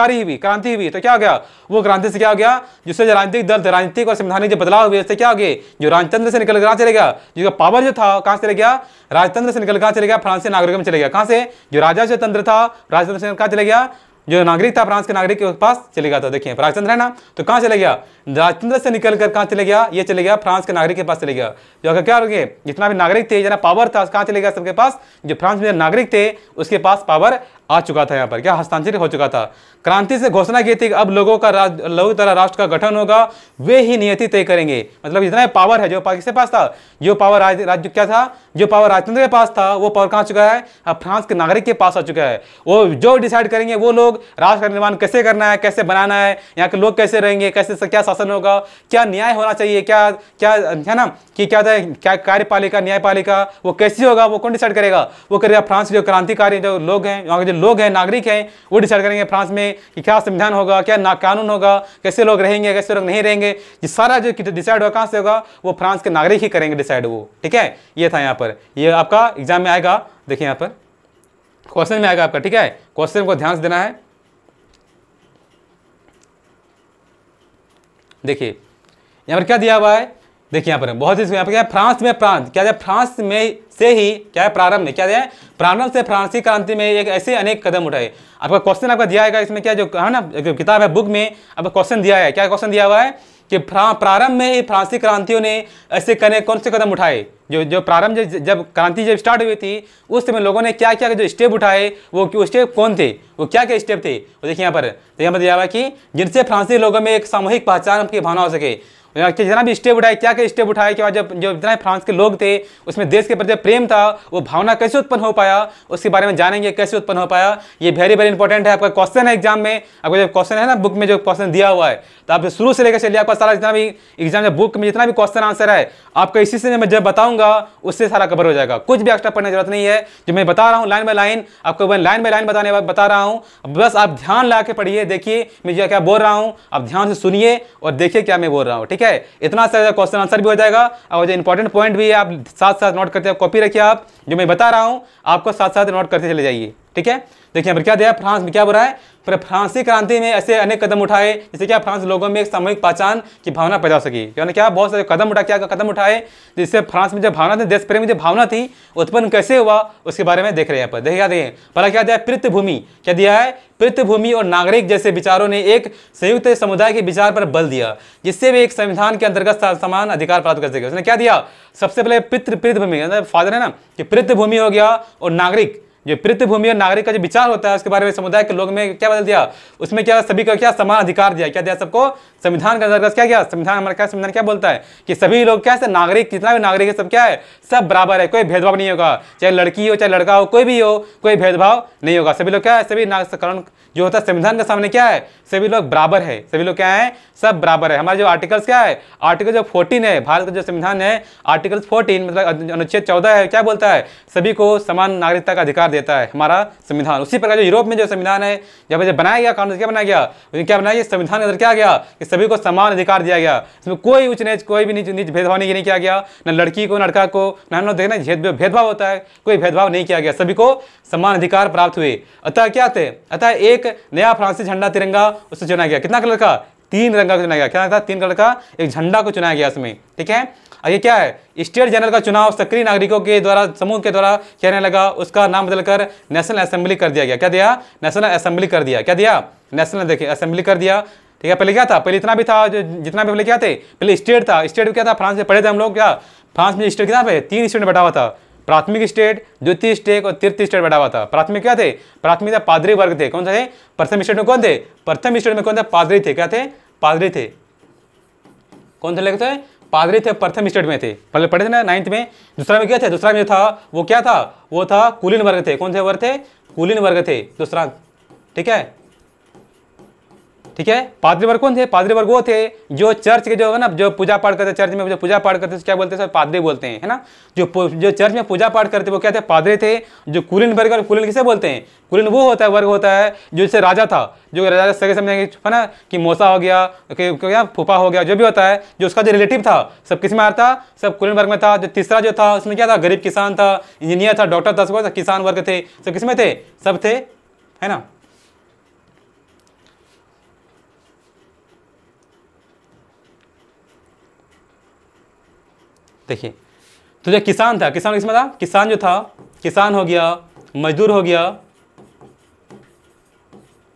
हुई तो क्या हो गया? वो क्रांति से क्या हो गया? जिससे जो राजनीतिक दल थे, राजनीतिक और संवैधानिक जो बदलाव हुए उससे क्या हो गए? जो राजतंत्र से निकल कहाँ चले गया? जिसका पावर जो था कहाँ चले गया? राजतंत्र से निकल कहाँ चले गया? फ्रांसीसी नागरिक में चले गया। कहाँ से? जो राजा जो तंत्र था राजतंत्र से कहाँ चले गया? जो नागरिक था फ्रांस के नागरिक के पास चले गया था। देखिए राजतंत्र है ना, तो कहाँ चले गया? राजतंत्र से निकलकर कहाँ चले गया? ये चले गया फ्रांस के नागरिक के पास चले गया। जो क्या हो गए? जितना भी नागरिक थे, जितना पावर था कहाँ चले गया? सबके पास। जो फ्रांस में नागरिक थे उसके पास पावर आ चुका था। यहाँ पर क्या हस्तांतरित हो चुका था। क्रांति से घोषणा की थी कि अब लोगों तरह राष्ट्र का गठन होगा, वे ही नियति तय करेंगे। मतलब जितना पावर है जो किसके पास था, जो पावर राज्य क्या था, जो पावर राजतंत्र के पास था, वो पावर कहाँ चुका है? अब फ्रांस के नागरिक के पास आ चुका है। वो जो डिसाइड करेंगे वो लोग राष्ट्र का निर्माण कैसे करना है, कैसे बनाना है, यहाँ के लोग कैसे रहेंगे, कैसे क्या शासन होगा, क्या न्याय होना चाहिए, क्या क्या है ना कि क्या कार्यपालिका न्यायपालिका वो कैसी होगा, वो कौन डिसाइड करेगा? वो करेगा फ्रांस जो क्रांतिकारी जो लोग हैं, वहाँ के जो लोग हैं, नागरिक हैं, वो डिसाइड करेंगे फ्रांस में कि क्या संविधान होगा, क्या कानून होगा, कैसे लोग रहेंगे, कैसे लोग नहीं रहेंगे। ये सारा जो डिसाइड होगा कहाँ से होगा? वो फ्रांस के नागरिक ही करेंगे डिसाइड वो। ठीक है, ये था यहाँ पर। ये आपका एग्जाम में आएगा। देखिए यहाँ पर क्वेश्चन में आएगा आपका। ठीक है, क्वेश्चन को ध्यान से देना है। देखिए यहाँ पर क्या दिया हुआ है देखिए यहाँ पर बहुत ही यहाँ पर क्या है, फ्रांस में प्रांत क्या है, फ्रांस में से ही क्या है प्रारंभ में क्या है, प्रारंभ से फ्रांसीसी क्रांति में एक ऐसे अनेक कदम उठाए। आपका क्वेश्चन आपका दिया है इसमें क्या जो है ना किताब है बुक में आपका क्वेश्चन दिया है, क्या क्वेश्चन दिया हुआ है कि प्रारंभ में ही फ्रांसीसी क्रांतियों ने ऐसे कौन से कदम उठाए, जो प्रारंभ जब क्रांति जब स्टार्ट हुई थी उस समय लोगों ने क्या क्या जो स्टेप उठाए वो स्टेप कौन थे, वो क्या क्या स्टेप थे। तो देखिए यहाँ पर दिया हुआ कि जिनसे फ्रांसीसी लोगों में एक सामूहिक पहचान की भावना हो सके, जितना भी स्टेप उठाए क्या क्या स्टेप उठाए कि जब जो जितना फ्रांस के लोग थे उसमें देश के प्रति प्रेम था, वो भावना कैसे उत्पन्न हो पाया उसके बारे में जानेंगे, कैसे उत्पन्न हो पाया। ये वेरी वेरी इंपॉर्टेंट है। आपका क्वेश्चन है एग्जाम में, आपको जो क्वेश्चन है ना बुक में जो क्वेश्चन दिया हुआ है तो आप शुरू से लेकर चलिए, आपका सारा जितना भी एग्जाम में बुक में जितना भी क्वेश्चन आंसर है आपका इसी से मैं जब बताऊंगा उससे सारा कवर हो जाएगा, कुछ भी एक्स्ट्रा पढ़ने की जरूरत नहीं है। जो मैं बता रहा हूँ लाइन बाय लाइन आपको लाइन बाय लाइन बता रहा हूँ, बस आप ध्यान ला के पढ़िए, देखिए मैं क्या बोल रहा हूँ, आप ध्यान से सुनिए और देखिए क्या मैं बोल रहा हूँ, ठीक है। इतना सा क्वेश्चन आंसर भी हो जाएगा और जो इंपॉर्टेंट पॉइंट भी है आप साथ साथ नोट करते हैं, कॉपी रखिए, आप जो मैं बता रहा हूं आपको साथ साथ नोट करते चले जाइए, ठीक है। देखिए यहाँ पर क्या दिया, फ्रांस में क्या बोल रहा है, फ्रांसीसी क्रांति में ऐसे अनेक कदम उठाए जिससे क्या फ्रांस लोगों में एक सामूहिक पहचान की भावना पैदा हो सकी। यानी क्या बहुत सारे कदम उठाए जिससे फ्रांस में जो भावना थी, देश प्रेम की जो भावना थी उत्पन्न कैसे हुआ उसके बारे में देख रहे हैं यहाँ पर। देखिए पहला क्या दिया, पृथ्वी क्या दिया है, पृथ्वी और नागरिक जैसे विचारों ने एक संयुक्त समुदाय के विचार पर बल दिया जिससे वे एक संविधान के अंतर्गत समान अधिकार प्राप्त कर सके। उसने क्या दिया, सबसे पहले पृथ्वी फादर है ना कि पृथ्वी हो गया और नागरिक, जो पृथ्वी और नागरिक का जो विचार होता है उसके बारे में समुदाय के लोग में क्या बदल दिया, उसमें क्या सभी को क्या समान अधिकार दिया, क्या दिया सबको, संविधान के अंतर्गत क्या संविधान हमारा क्या संविधान क्या बोलता है कि सभी लोग क्या है, नागरिक जितना भी नागरिक है सब क्या है, सब बराबर है, कोई भेदभाव नहीं होगा, चाहे लड़की हो चाहे लड़का हो कोई भी हो, कोई भेदभाव नहीं होगा, सभी लोग क्या है, सभी कानून जो होता है संविधान के सामने क्या है, सभी लोग बराबर है, सभी लोग क्या है, सब बराबर है। हमारे जो आर्टिकल्स क्या है, आर्टिकल जो 14 है भारत का जो संविधान है, आर्टिकल 14 मतलब अनुच्छेद 14 है, क्या बोलता है, सभी को समान नागरिकता का अधिकार देता है हमारा संविधान। उसी प्रकार जो यूरोप में जो संविधान है जब बनाया गया कानून क्या बनाया गया, क्या बनाया गया, संविधान के अंदर क्या गया कि सभी को समान अधिकार दिया गया, इसमें कोई उच्च नीच कोई भी नीच भेदभाव नहीं किया गया, न लड़की को लड़का को, न हम लोग देखना भेदभाव होता है, कोई भेदभाव नहीं किया गया, सभी को समान अधिकार प्राप्त हुए। अतः क्या थे, अतः एक नया फ्रांसीसी झंडा तिरंगा उससे चुना गया, कितना कलर का, 3 रंग का चुना गया, क्या था 3 कलर का एक झंडा को चुनाया गया इसमें, ठीक है। और ये क्या है, स्टेट जनरल का चुनाव सक्रिय नागरिकों के द्वारा समूह के द्वारा कहने लगा, उसका नाम बदलकर नेशनल असेंबली कर दिया गया, क्या दिया, नेशनल असेंबली कर दिया, क्या दिया, नेशनल देखिए असेंबली कर दिया, ठीक है। पहले क्या था, पहले इतना भी था जो जितना भी पहले क्या थे, पहले स्टेट था, स्टेट क्या था, फ्रांस में पढ़े थे हम लोग, क्या फ्रांस में स्टेट कितना पे 3 स्टेट में बटा हुआ था, प्राथमिक स्टेट, द्वितीय स्टेट और तृतीय स्टेट बैठा हुआ था। प्राथमिक क्या थे, प्राथमिक था पादरी वर्ग थे, कौन थे, प्रथम स्टेट में कौन थे, प्रथम स्टेट में कौन थे, पादरी थे, क्या थे, पादरी थे, कौन थे लेते थे, पादरी थे, प्रथम स्टेट में थे, पहले पढ़े थे ना 9th में। दूसरा में क्या थे, दूसरा में था वो क्या था, वो था कुलीन वर्ग थे, कौन से वर्ग थे, कुलीन वर्ग थे दूसरा, ठीक है, ठीक है। पादरी वर्ग कौन थे, पादरी वर्ग वो थे जो चर्च के जो है ना जो पूजा पाठ करते, चर्च में जो पूजा पाठ करते क्या बोलते हैं, पादरी बोलते हैं, है ना, जो चर्च में पूजा पाठ करते वो क्या थे, पादरी थे। जो कुलीन वर्ग, और कुलीन किसे बोलते हैं, कुलीन वो होता है वर्ग होता है जो जैसे राजा था, जो राजा सगे समझेंगे है ना कि मौसा हो गया, क्या फूफा हो गया, जो भी होता है जो उसका जो रिलेटिव था सब किस में आता, सब कुलीन वर्ग में था। जो तीसरा जो था उसमें क्या था, गरीब किसान था, इंजीनियर था, डॉक्टर था, सब किसान वर्ग थे, सब किस में थे, सब थे, है ना। देखिए तो जो किसान था, किसान किसमें था, किसान जो था, किसान हो गया, मजदूर हो गया,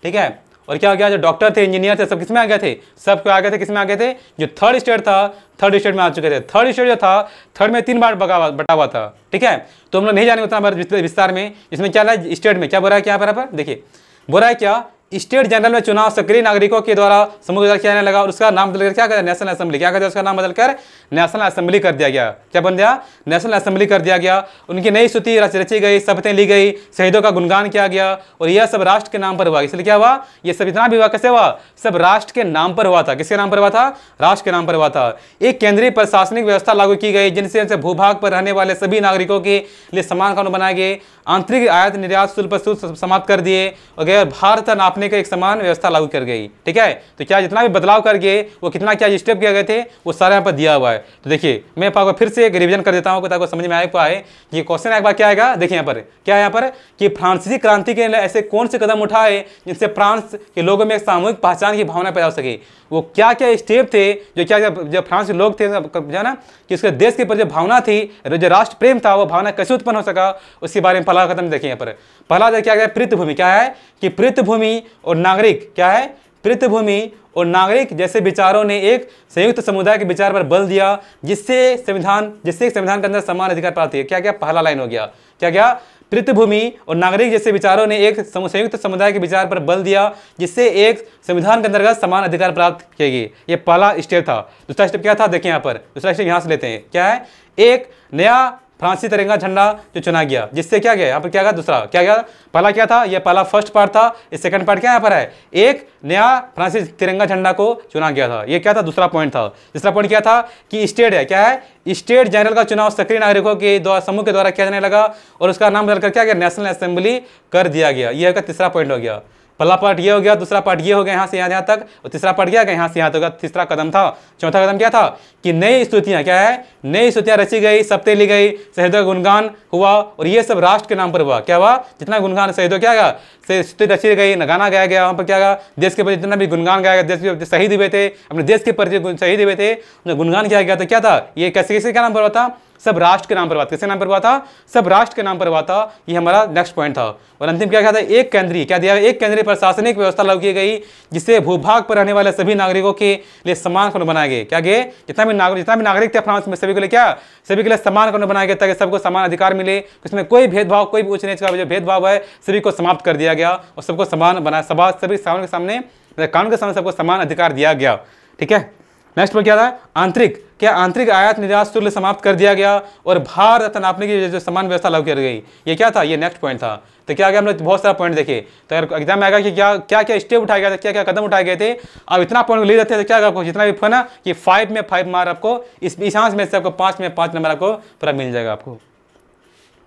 ठीक है। और क्या हो गया, जो डॉक्टर थे, इंजीनियर थे, सब किसमें आ गए थे, सब आ गए थे, किसमें आ गए थे, जो थर्ड स्टेट था, थर्ड स्टेट में आ चुके थे। थर्ड स्टेट जो था, थर्ड में 3 बार बटा हुआ था, ठीक है। तो हम लोग नहीं जाने उतना विस्तार में, इसमें क्या है, स्टेट में क्या बोल रहा है, क्या पर देखिए बोल रहा है क्या, स्टेट जनरल में चुनाव सक्रिय नागरिकों के द्वारा समूह द्वारा किया जाने लगा और उसका नाम बदलकर क्या कर, नेशनल असेंबली, क्या कर, उसका नाम बदलकर नेशनल असेंबली कर दिया गया, क्या बन गया, नेशनल असेंबली कर दिया गया। उनकी नई स्तुति रची गई, शपथें ली गई, शहीदों का गुणगान किया गया और यह सब राष्ट्र के नाम पर हुआ। इसलिए क्या हुआ, ये सब इतना भी हुआ, कैसे हुआ, सब राष्ट्र के नाम पर हुआ था। किसके नाम पर हुआ था, राष्ट्र के नाम पर हुआ था। एक केंद्रीय प्रशासनिक व्यवस्था लागू की गई जिनसे भूभाग पर रहने वाले सभी नागरिकों के लिए समान कानून बनाए गए। आंतरिक आयात निर्यात शुल्क पर शुल्क समाप्त कर दिए और गैर भारत नापने का एक समान व्यवस्था लागू कर गई। ठीक है, तो क्या जितना भी बदलाव कर गए वो कितना क्या स्टेप किए गए थे वो सारा यहाँ पर दिया हुआ है। तो देखिए मैं आपको फिर से एक रिवीजन कर देता हूँ ताकि समझ में आए कि क्वेश्चन एक बार क्या आएगा। देखिए यहाँ पर क्या है, यहाँ पर कि फ्रांसीसी क्रांति के लिए ऐसे कौन से कदम उठाए जिनसे फ्रांस के लोगों में एक सामूहिक पहचान की भावना पैदा हो सके। वो क्या क्या स्टेप थे जो फ्रांस के लोग थे जो ना कि उसके देश के प्रति जो भावना थी, जो राष्ट्र प्रेम था, वो भावना कैसे उत्पन्न हो सका उसके बारे में पहला कदम देखिए। यहाँ पर पहला क्या गया, पृथ्वीभूमि। क्या है कि पृथ्वीभूमि और नागरिक, क्या है, पृथ्वीभूमि और नागरिक जैसे विचारों ने एक संयुक्त समुदाय के विचार पर बल दिया जिससे संविधान के अंदर समान अधिकार प्राप्त हुए। क्या क्या, पहला लाइन हो गया, क्या क्या, पृथ्वीभूमि और नागरिक जैसे विचारों ने एक संयुक्त समुदाय के विचार पर बल दिया जिससे एक संविधान के अंतर्गत समान अधिकार प्राप्त किए गए। ये पहला स्टेप था। दूसरा स्टेप क्या था, देखिए यहाँ पर दूसरा स्टेप यहाँ से लेते हैं। क्या है, एक नया फ्रांसीसी तिरंगा झंडा जो चुना गया जिससे क्या गया, यहाँ पर क्या गया, दूसरा क्या गया, पहला क्या था, ये पहला फर्स्ट पार्ट था, इस सेकंड पार्ट क्या यहाँ पर है, एक नया फ्रांसीसी तिरंगा झंडा को चुना गया था। ये क्या था, दूसरा पॉइंट था। तीसरा पॉइंट क्या था कि स्टेट है, क्या है, स्टेट जनरल का चुनाव सक्रिय नागरिकों के द्वारा समूह के द्वारा किया जाने लगा और उसका नाम बदलकर क्या गया, नेशनल असेंबली कर दिया गया। ये तीसरा पॉइंट हो गया। पहला पार्ट ये हो गया, दूसरा पार्ट ये हो गया यहाँ से यहाँ तक, और तीसरा पार्ट क्या गया, यहाँ से यहाँ तक। तीसरा कदम था, चौथा कदम क्या था कि नई स्तुतियाँ, क्या है, नई स्तुतियाँ रची गई, सप्ते ली गई, शहीदों का गुणगान हुआ और ये सब राष्ट्र के नाम पर हुआ। क्या हुआ, जितना गुणगान शहीदों क्या गया, स्तुति रची गई, गाना गाया गया, वहाँ पर क्या गया, देश के प्रति जितना भी गुणगान गाया गया, देश के शहीद हुए थे, अपने देश के प्रति शहीद हुए थे, गुणगान किया गया। तो क्या था, ये कैसे किसी का नाम पर हुआ था, सब राष्ट्र के नाम पर हुआ। किसके नाम पर हुआ था, सब राष्ट्र के नाम पर हुआ था। ये हमारा नेक्स्ट पॉइंट था। और अंतिम क्या था, एक केंद्रीय, क्या दिया, एक केंद्रीय प्रशासनिक व्यवस्था लागू की गई जिससे भूभाग पर रहने वाले सभी नागरिकों के लिए समान कानून बनाए गए। क्या गए, जितना भी नागरिक थे फ्रांस में सभी के लिए क्या, सभी के लिए समान कानून बनाए गए ताकि सबको समान अधिकार मिले। इसमें कोई भेदभाव, कोई भी उच्च नीच का जो भेदभाव है सभी को समाप्त कर दिया गया और सबको समान बनाया, सभी कानून के सामने सबको समान अधिकार दिया गया। ठीक है, नेक्स्ट पर क्या था, आंतरिक, क्या आंतरिक आयात निर्यात शुल्क समाप्त कर दिया गया और भार तथा नापने की जो समान व्यवस्था लागू कर गई। ये क्या था, ये नेक्स्ट पॉइंट था। तो क्या गया, हमने बहुत सारा पॉइंट देखे। तो अगर एग्जाम में आएगा कि क्या क्या स्टेप उठाया गया था, क्या क्या कदम उठाए गए थे, आप इतना पॉइंट ले जाते हैं तो क्या आपको जितना भी ना कि 5 में 5 मार्क आपको, इस आंस में से आपको 5 में 5 नंबर आपको पूरा मिल जाएगा आपको।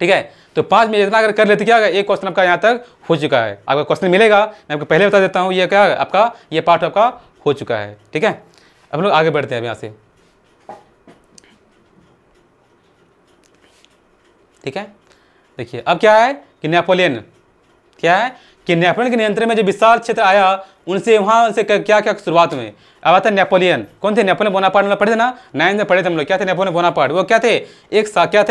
ठीक है, तो 5 में इतना अगर कर लेते क्या, एक क्वेश्चन आपका यहाँ तक हो चुका है। आपका क्वेश्चन मिलेगा, मैं आपको पहले बता देता हूँ, ये क्या आपका, ये पार्ट आपका हो चुका है। ठीक है, अब लोग आगे बढ़ते हैं अब यहाँ से। ठीक है, देखिए अब क्या है कि नेपोलियन, क्या है कि नेपोलियन के नियंत्रण में जो विशाल क्षेत्र आया उनसे वहाँ से क्या क्या शुरुआत में अब आता है नेपोलियन। कौन थे, नेपोलियन बोनापार्ट, पढ़े थे ना, 9th में पढ़े थे हम लोग। क्या थे नेपोलियन बोनापार्ट, वो क्या थे, एक क्या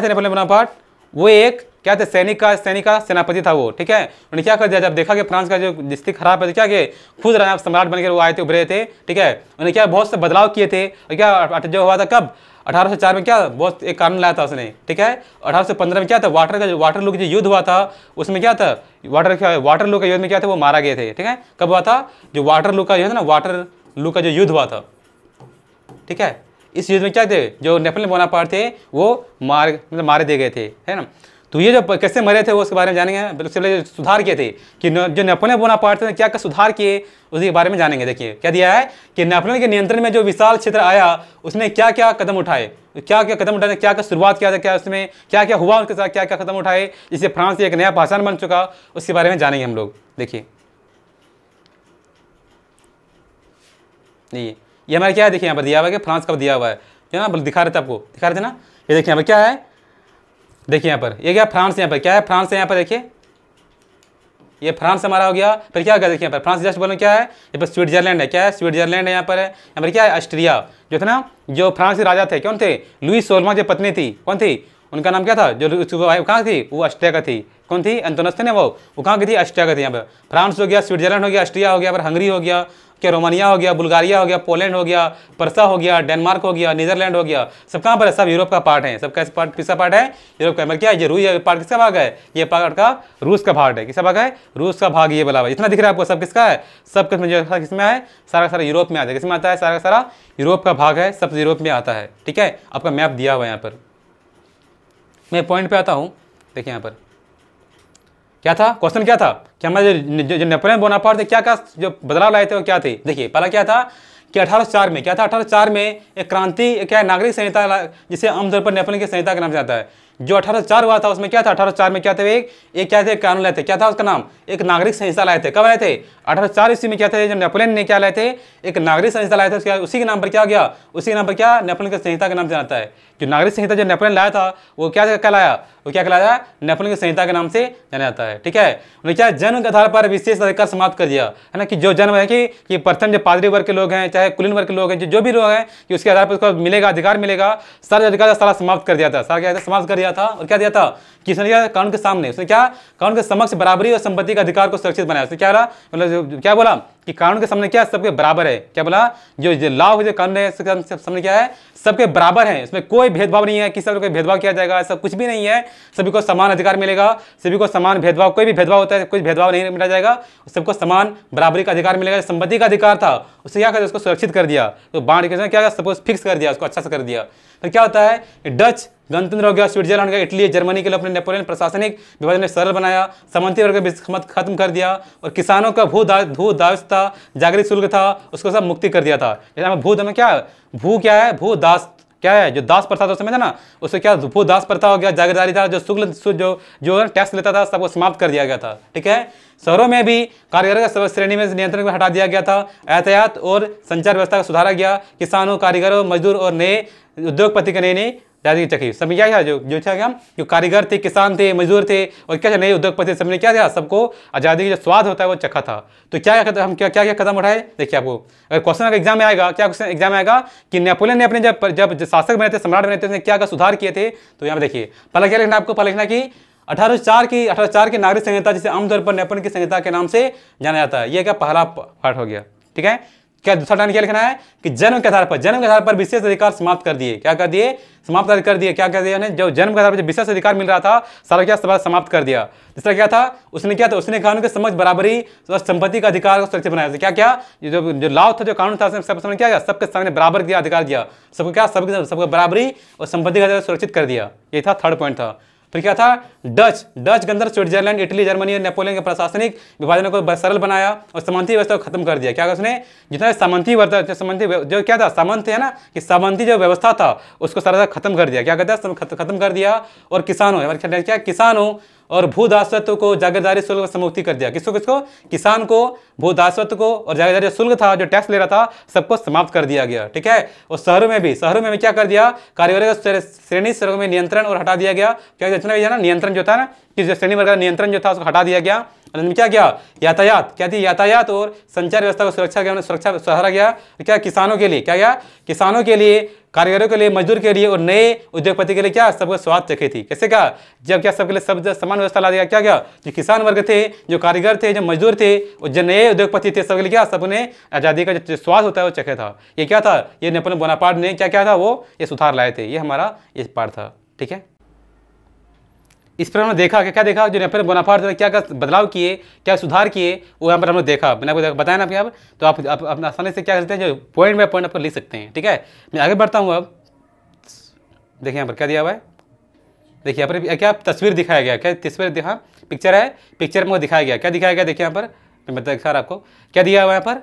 थे नेपोलियन बोनापार्ट, वो एक क्या थे, सैनिक का सेनापति था वो। ठीक है, उन्होंने क्या कर दिया, जब देखा कि फ्रांस का जो स्थिति खराब है तो क्या किए, खुद राजा सम्राट बनकर वो आए थे, उभरे थे। ठीक है, उन्होंने क्या बहुत से बदलाव किए थे और क्या जो हुआ था कब, 1804 में क्या बहुत एक कानून लाया था उसने। ठीक है, 1815 में क्या था, वाटरलू का जो युद्ध हुआ था उसमें क्या था, वाटरलू का युद्ध में क्या था, वो मारा गए थे। ठीक है, कब हुआ था, जो वाटरलू का युद्ध ना, वाटरलू का जो युद्ध हुआ था। ठीक है, इस युद्ध में क्या थे, जो नेपोलियन बोनापार्ट थे वो मारे दिए गए थे, है ना। तो ये जो कैसे मरे थे वो उसके बारे में जानेंगे। उसके सुधार किए थे कि जो नेपोलियन बोनापार्ट थे क्या क्या सुधार किए उसके बारे में जानेंगे। देखिए क्या दिया है कि नेपोलियन के नियंत्रण में जो विशाल क्षेत्र आया उसने क्या क्या कदम उठाए, क्या क्या क्या शुरुआत किया था, क्या उसमें क्या क्या हुआ, उसके साथ क्या क्या कदम उठाए जिससे फ्रांस एक नया पहचान बन चुका, उसके बारे में जानेंगे हम लोग। देखिए ये हमारा क्या है, देखिए यहाँ पर दिया हुआ है कि फ्रांस कब दिया हुआ है, जो ना दिखा रहे थे आपको, दिखा रहे थे ना। ये देखिए यहाँ पर क्या है, देखिए यहाँ पर ये क्या फ्रांस, यहाँ पर क्या है, फ्रांस है यहाँ पर। देखिए ये फ्रांस हमारा हो गया। फिर क्या होगा, देखिए यहाँ पर फ्रांस जस्ट बोलो क्या है, यहाँ पर स्विट्जरलैंड है, क्या है स्विट्जरलैंड है, यहाँ पर है। यहाँ पर क्या है, ऑस्ट्रिया, जो थे ना जो फ्रांस के राजा थे, कौन थे, लुई 16वां जो पत्नी थी, कौन थी, उनका नाम क्या था, जो कहाँ थी, वो ऑस्ट्रिया का थी, कौन थी, एंटोनस थे ना वो कहाँ की थी, ऑस्ट्रिया का थी। यहाँ पर फ्रांस हो गया, स्विट्जरलैंड हो गया, ऑस्ट्रिया हो गया, पर हंगरी हो गया, क्या रोमानिया हो गया, बुल्गारिया हो गया, पोलैंड हो गया, परसा हो गया, डेनमार्क हो गया, नीदरलैंड हो गया। सब कहाँ पर है, सब यूरोप का पार्ट है। सब कैसे पार्ट, किसका पार्ट है, यूरोप का। मतलब क्या है, ये रूस पार्ट किसका भाग है, ये पार्ट का रूस का भाग है। किसका भाग है, रूस का भाग, ये बोला हुआ इतना दिख रहा है आपको, सब किसका है, सब किसमें है, सारा यूरोप में आता है। किसमें आता है, सारा यूरोप का भाग है, सब यूरोप में आता है। ठीक है, आपका मैप दिया हुआ है यहाँ पर। मैं पॉइंट पे आता हूँ, देखिए यहाँ पर क्या था, क्वेश्चन क्या था कि हमारे जो नेपोलियन बोनापार्ट थे क्या क्या जो बदलाव लाए थे वो क्या थे। देखिए पहला क्या था कि 1804 में क्या था, 1804 में एक क्रांति, क्या नागरिक संहिता जिसे आमतौर पर नेपोलियन की संहिता का नाम से आता है। जो 1804 हुआ था उसमें क्या था, 1804 में क्या थे, एक क्या थे, कानून लाए थे, क्या था उसका नाम, एक नागरिक संहिता लाए थे। कब लाए थे, 1804 ईस्वी में क्या थे, जो नेपोलियन ने क्या लाए थे, एक नागरिक संहिता लाए थे। उसी के नाम पर क्या गया, उसी के नाम पर क्या नेपोलियन की संहिता के नाम से जाता है। जो नागरिक संहिता जो नेपोलियन लाया था वो क्या कहलाया, वो क्या कहलाया, नेपोलियन की संहिता के नाम से जाना जाता है। ठीक है, उन्होंने क्या जन्म के आधार पर विशेष अधिकार समाप्त कर दिया है ना, कि जो जन्म है कि प्रथम जो पादरी वर्ग के लोग हैं, चाहे कुलीन वर्ग के लोग हैं, जो भी लोग हैं, कि उसके आधार पर उसको मिलेगा, अधिकार मिलेगा, सारे अधिकार सारा समाप्त कर दिया था। सारा क्या समाप्त कर दिया था और क्या दिया था कि उसने क्या कानून के सामने, उसने क्या कानून के समक्ष बराबरी और संपत्ति का अधिकार को सुरक्षित बनाया। उसने क्या बोला, मतलब क्या बोला कि कानून के सामने क्या सबके बराबर है। क्या बोला, जो लॉ जो कानून है सामने क्या है, सबके बराबर है, इसमें कोई भेदभाव नहीं है, किसी को भेदभाव किया जाएगा ऐसा कुछ भी नहीं है, सभी को समान अधिकार मिलेगा, सभी को समान भेदभाव, कोई भी भेदभाव होता है कुछ भेदभाव नहीं मिला जाएगा, सबको समान बराबरी का अधिकार मिलेगा। संपत्ति का अधिकार था उससे क्या कर उसको सुरक्षित कर दिया, तो बांट के क्या सबको फिक्स कर दिया, उसको अच्छा से कर दिया। तो क्या होता है, डच गणतंत्र हो गया, स्विट्जरलैंड का, इटली, जर्मनी के लिए अपने नेपोलियन प्रशासनिक विभाजन ने सरल बनाया, सामंती वर्ग खत्म कर दिया और किसानों का भू दास था, जागृत शुल्क था, उसको सब मुक्ति कर दिया था। जैसे भू में क्या क्या है, भू दास क्या है, जो दास प्रथा था उसमें था ना, उससे क्या भू दास प्रथा हो गया, जागीरदारी था, जो शुल्क जो टैक्स लेता था सबको समाप्त कर दिया गया था। ठीक है, शहरों में भी कारीगरों का श्रेणी में नियंत्रण को हटा दिया गया था, यातायात और संचार व्यवस्था को सुधारा गया, किसानों, कारीगरों, मजदूर और नए उद्योगपति के नई आज़ादी चखी। सब क्या था, जो था क्या, जो कारीगर थे, किसान थे, मजदूर थे और क्या नए उद्योगपति, सबने क्या था, सबको आज़ादी का जो स्वाद होता है वो चखा था। तो क्या हम क्या कदम उठाए, देखिए आपको अगर क्वेश्चन अगर एग्जाम में आएगा, क्या क्वेश्चन एग्जाम में आएगा कि नेपोलियन ने अपने जब शासक बने थे, सम्राट बने थे, उसने क्या सुधार किए थे। तो यहाँ पे देखिए पहला क्या लिखना आपको, पहला लिखना कि 1804 की नागरिक संहिता, जिसे आमतौर पर नेपोलियन की संहिता के नाम से जाना जाता है, ये क्या पहला पार्ट हो गया। ठीक है, क्या दूसरा टाइम क्या लिखना है कि जन्म के आधार पर विशेष अधिकार समाप्त कर दिए। क्या कर दिए, समाप्त कर दिए। क्या कर दिया, जो जन्म के आधार पर विशेष अधिकार मिल रहा था सारा क्या समाप्त कर दिया। दूसरा क्या था, उसने क्या था, उसने कानून के समझ बराबरी और संपत्ति का अधिकार को सुरक्षित बनाया। क्या क्या जो लॉ था, जो कानून था, सबने क्या किया, सबके सामने बराबर दिया, अधिकार दिया, सबको क्या, सबको बराबरी और संपत्ति का अधिकार सुरक्षित कर दिया। ये था थर्ड पॉइंट था। फिर क्या था, डच गणतंत्र, स्विट्जरलैंड, इटली, जर्मनी और नेपोलियन के प्रशासनिक विभाजन को सरल बनाया और सामंती व्यवस्था को खत्म कर दिया। क्या उसने जितना सामंती जो क्या था, सामंत है ना, कि सामंती जो व्यवस्था था उसको सारा खत्म कर दिया। क्या कहता है, खत्म कर दिया और किसानों और भूदासत्व को जागीरदारी शुल्क से मुक्ति कर दिया। किसको किसान को, भूदासत्व को और जागीरदारी शुल्क था, जो टैक्स ले रहा था, सबको समाप्त कर दिया गया। ठीक है, और शहरों में भी क्या कर दिया, कारीगरों का श्रेणी वर्ग में नियंत्रण और हटा दिया गया। क्या जितना ना नियंत्रण जो था ना, कि श्रेणी वर्ग का नियंत्रण जो था उसको हटा दिया गया। क्या किया, यातायात और संचार व्यवस्था को सुरक्षा सहारा गया। क्या किसानों के लिए, किसानों के लिए, कारीगरों के लिए, मजदूर के लिए और नए उद्योगपति के लिए क्या सबको स्वाद चखी थी। कैसे क्या, जब क्या सबके लिए सब समान व्यवस्था ला दिया। क्या जो किसान वर्ग थे, जो कारीगर थे, जो मजदूर थे और जो नए उद्योगपति थे, सबके लिए क्या सबने आज़ादी का जो स्वाद होता है वो चखे था। ये क्या था, ये नेपोलियन बोनापार्ट ने क्या था, वो ये सुधार लाए थे। ये हमारा ये पार्ट था। ठीक है, इस पर हमने देखा क्या देखा, जो नेपोलियन बोनापार्ट ने क्या बदलाव किए, क्या सुधार किए, वो यहाँ पर हमने देखा। मैंने आपको बताया ना यहाँ पर, तो आप अपना आसानी से क्या करते हैं, जो पॉइंट बाय पॉइंट आपको लिख सकते हैं। ठीक है, मैं आगे बढ़ता हूँ। अब देखिए यहाँ पर क्या दिया हुआ है, देखिए यहाँ पर क्या तस्वीर दिखाया गया, क्या तस्वीर दिखा, पिक्चर है, पिक्चर में दिखाया गया, क्या दिखाया गया, देखिए यहाँ पर मैं बता आपको क्या दिया हुआ है। यहाँ पर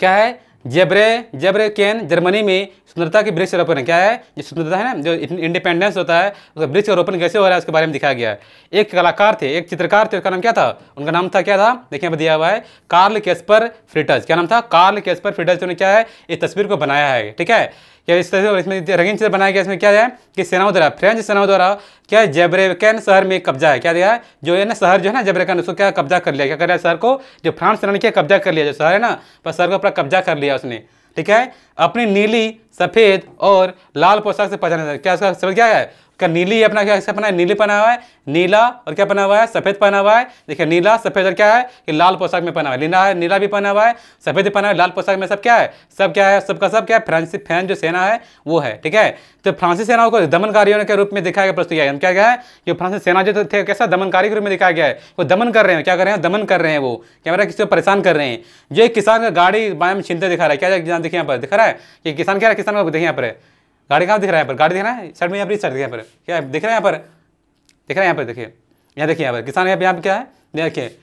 क्या है, जेब्रेकेन जर्मनी में स्वतंत्रता की वृक्ष रोपण। क्या है, जो स्वतंत्रता है ना, जो इंडिपेंडेंस होता है, उसका वृक्ष रोपण कैसे हो रहा है उसके बारे में दिखाया गया है। एक कलाकार थे, एक चित्रकार थे, उसका नाम क्या था, उनका नाम था क्या था, देखिए यहाँ दिया हुआ है, कार्ल कैस्पर फ्रिटज। क्या नाम था, कार्ल कैस्पर फ्रिटज। उन्होंने क्या है, इस तस्वीर को बनाया है। ठीक है, क्या इस तस्वीर, इसमें रंगीन चित्र बनाया गया। इसमें क्या है कि सेनाओं द्वारा, फ्रेंच सेनाओं द्वारा क्या है, जेब्रेकेन शहर में कब्जा है। क्या दिया है, जो है ना शहर जो है ना जेब्रेकेन, उसको क्या कब्जा कर लिया। क्या कर रहा है, शहर को, जो फ्रांस सेना ने क्या कब्जा कर लिया, जो शहर है ना, पर शहर को अपना कब्जा कर लिया उसने। ठीक है, अपनी नीली, सफेद और लाल पोशाक से पहचाना। क्या उसका सब क्या है, का नीली अपना क्या पहना है, नीली पहना हुआ है, नीला और क्या पहना हुआ है, सफेद पहना हुआ है। देखिए नीला, सफेद और क्या है कि लाल पोशाक में पहना हुआ है। नीला भी पहना हुआ है, सफेद भी पहना हुआ है, लाल पोशाक में सब क्या है, सबका सब क्या है, फ्रांस जो सेना है वो है। ठीक है, तो फ्रांसीसी सेनाओं को दमनकारियों के रूप में दिखाया गया, प्रस्तुत किया गया। क्या है कि फ्रांसीसी सेना जो थे कैसा दमनकारी के रूप में दिखाया गया है, वो दमन कर रहे हैं। क्या कर रहे हैं, दमन कर रहे हैं, वो क्या किसी को परेशान कर रहे हैं। जो एक किसान का गाड़ी बाएं में छीनते दिखा रहा है। क्या देखिए यहाँ पर दिखा रहा है कि किसान क्या है, किसान को देखिए यहाँ पर गाड़ी कहाँ दिख रहा है, यहाँ पर गाड़ी दिख रहा है साइड में, यहाँ पर साइड यहाँ पर क्या दिख रहा है, यहाँ पर दिख रहा है, यहाँ पर देखिए, यहाँ देखिए, यहाँ पर किसान यहाँ पे क्या है, देखिए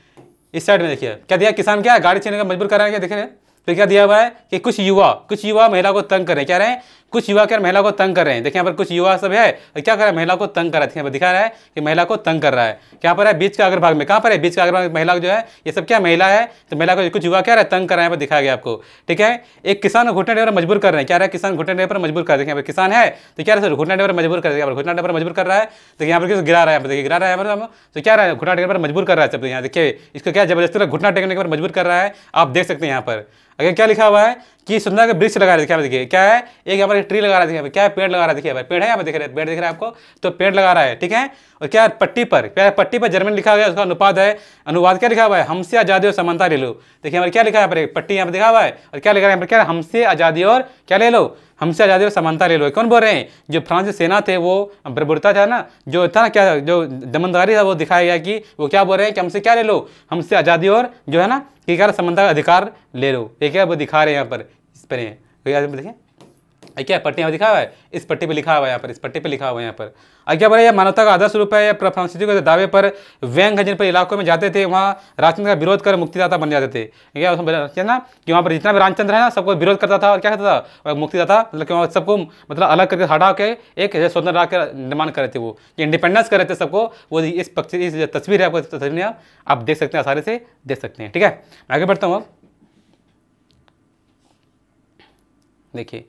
इस साइड में देखिए क्या दिया, किसान क्या है गाड़ी छीनने का मजबूर कर रहा है। क्या देख रहे हैं, तो क्या दिया हुआ है कि कुछ युवा महिला को तंग कर रहे हैं। क्या रहे हैं, कुछ युवा क्या महिला को तंग कर रहे हैं। देखिए यहाँ पर कुछ युवा सब है और क्या कर रहा है, महिला को तंग कर रहा है। यहाँ पर दिखा रहा है कि महिला को तंग कर रहा है। क्या पर है, बीच का अग्र भाग में, कहाँ पर है, बीच का अग्र भाग में महिला जो है, ये सब क्या महिला है, तो महिला को कुछ युवा क्या रहा है, तंग कर रहे हैं, दिखाया गया आपको। ठीक है, एक किसान को घुटने पर मजबूर कर रहे हैं। क्या रहा है, किसान घुटने पर मजबूर कर रहे हैं। किसान है तो क्या रहा है, घुटने पर मजबूर कर रहा है, घुटने पर मजबूर कर रहा है। तो यहाँ पर गिरा रहा है, देखिए गिरा रहा है, तो क्या रहा है, घुटना टेकने पर मजबूर कर रहा है सब। यहाँ देखिए इसको क्या जबरदस्ती घुटना टेकने पर मजबूर कर रहा है, आप देख सकते हैं यहाँ पर। अगर क्या लिखा हुआ है कि सुंदर के वृक्ष लगा रहे हैं, देखिए क्या है, एक यहाँ पर ट्री लगा रहा है, क्या है, पेड़ लगा रहा है। देखिए पेड़ है यहाँ पर, दिख रहा है, पेड़ दिख रहा है आपको, तो पेड़ लगा रहा है। ठीक है, और क्या पट्टी पर, क्या पट्टी पर जर्मन लिखा गया, उसका अनुवाद है, अनुवाद क्या लिखा हुआ है, हमसे आजादी और समानता ले लो। देखिए यहाँ पर क्या लिखा है, यहाँ पर पट्टी यहाँ पर दिखा हुआ है, और क्या लिखा है यहाँ पर, क्या हमसे आजादी और क्या ले लो, हमसे आजादी और समानता ले लो। कौन बोल रहे हैं, जो फ्रांस की सेना थे, वो बर्बरता था ना, जो था ना, क्या जो दमनदारी था, वो दिखाया गया कि वो क्या बोल रहे हैं कि हमसे क्या ले लो, हमसे आज़ादी और जो है ना कि क्या समानता का अधिकार ले लो। ये क्या वो दिखा रहे हैं यहाँ पर, इस पर देखिए क्या पट्टी यहाँ दिखा हुआ है, इस पट्टी पे लिखा हुआ है, यहाँ पर इस पट्टी पे लिखा हुआ है यहाँ पर। क्या बोला, यह मानवता का आदर्श रूप है, या फ्रांसीसी के दावे पर व्यंग है, जिन पर इलाकों में जाते थे वहाँ राजतंत्र का विरोध कर मुक्तिदाता बन जाते थे। क्या ना कि वहाँ पर जितना भी राजतंत्र है ना, सबको विरोध करता था और क्या करता था, मुक्तिदाता, मतलब कि वहाँ सबको मतलब अलग करके हटा के एक स्वतंत्र राष्ट्र का निर्माण करे थे, वो इंडिपेंडेंस करे थे सबको। वो इस पक्ष, इस तस्वीर है, आपको तस्वीर आप देख सकते हैं, आसानी से देख सकते हैं। ठीक है, आगे बढ़ता हूँ। अब देखिए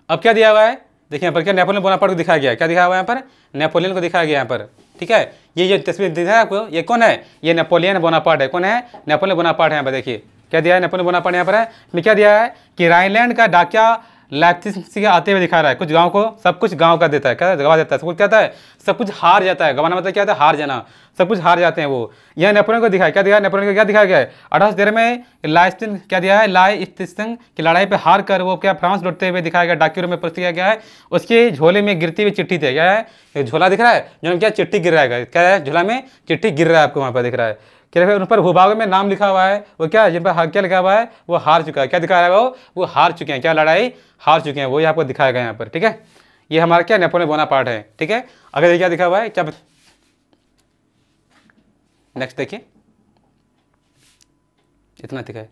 अब क्या दिया हुआ है, देखिए यहाँ पर क्या नेपोलियन बोनापार्ट को दिखाया गया है। क्या दिखाया हुआ है यहाँ पर, नेपोलियन को दिखाया गया यहाँ पर। ठीक है, ये जो तस्वीर दिखा है आपको, ये कौन है, ये नेपोलियन बोनापार्ट है। कौन है, नेपोलियन बोनापार्ट है यहाँ पर। देखिए क्या दिया है, नेपोलियन बोनापार्ट यहाँ पर है। इसमें क्या दिया है कि राइनलैंड का डाकिया लाइप्जिग से आते हुए दिखा रहा है। कुछ गांव को, सब कुछ गांव का देता है, क्या गवा देता है, सब कुछ क्या है, सब कुछ हार जाता है। गवाना मतलब क्या होता है, हार जाना, सब कुछ हार जाते हैं वो। यह नेपोलियन को दिखाया, क्या दिया, नेपोलियन को क्या दिखाया गया है, 1813 में लाइस्टिन क्या दिया है, लाइस्टिन की लड़ाई पे हार कर वो क्या फ्रांस लौटते हुए दिखाया गया, डाकियों में प्रस्तुत किया गया है। उसके झोले में गिरती हुई चिट्ठी थी, क्या है, झोला दिख रहा है, जो क्या चिट्ठी गिर रहा है, क्या है, झोला में चिट्ठी गिर रहा है, आपको वहाँ पर दिख रहा है। क्या उन पर भूभाग में नाम लिखा हुआ है, वो क्या, जिन पर क्या लिखा हुआ है, वो हार चुका है। क्या दिखा रहा है, वो हार चुके हैं, क्या लड़ाई हार चुके हैं, वो यहाँ पर दिखाया गया यहाँ पर। ठीक है, ये हमारा क्या नेपोलियन बोनापार्ट है। ठीक है, अगर क्या दिखा हुआ है, क्या नेक्स्ट देखिए, इतना दिखा है।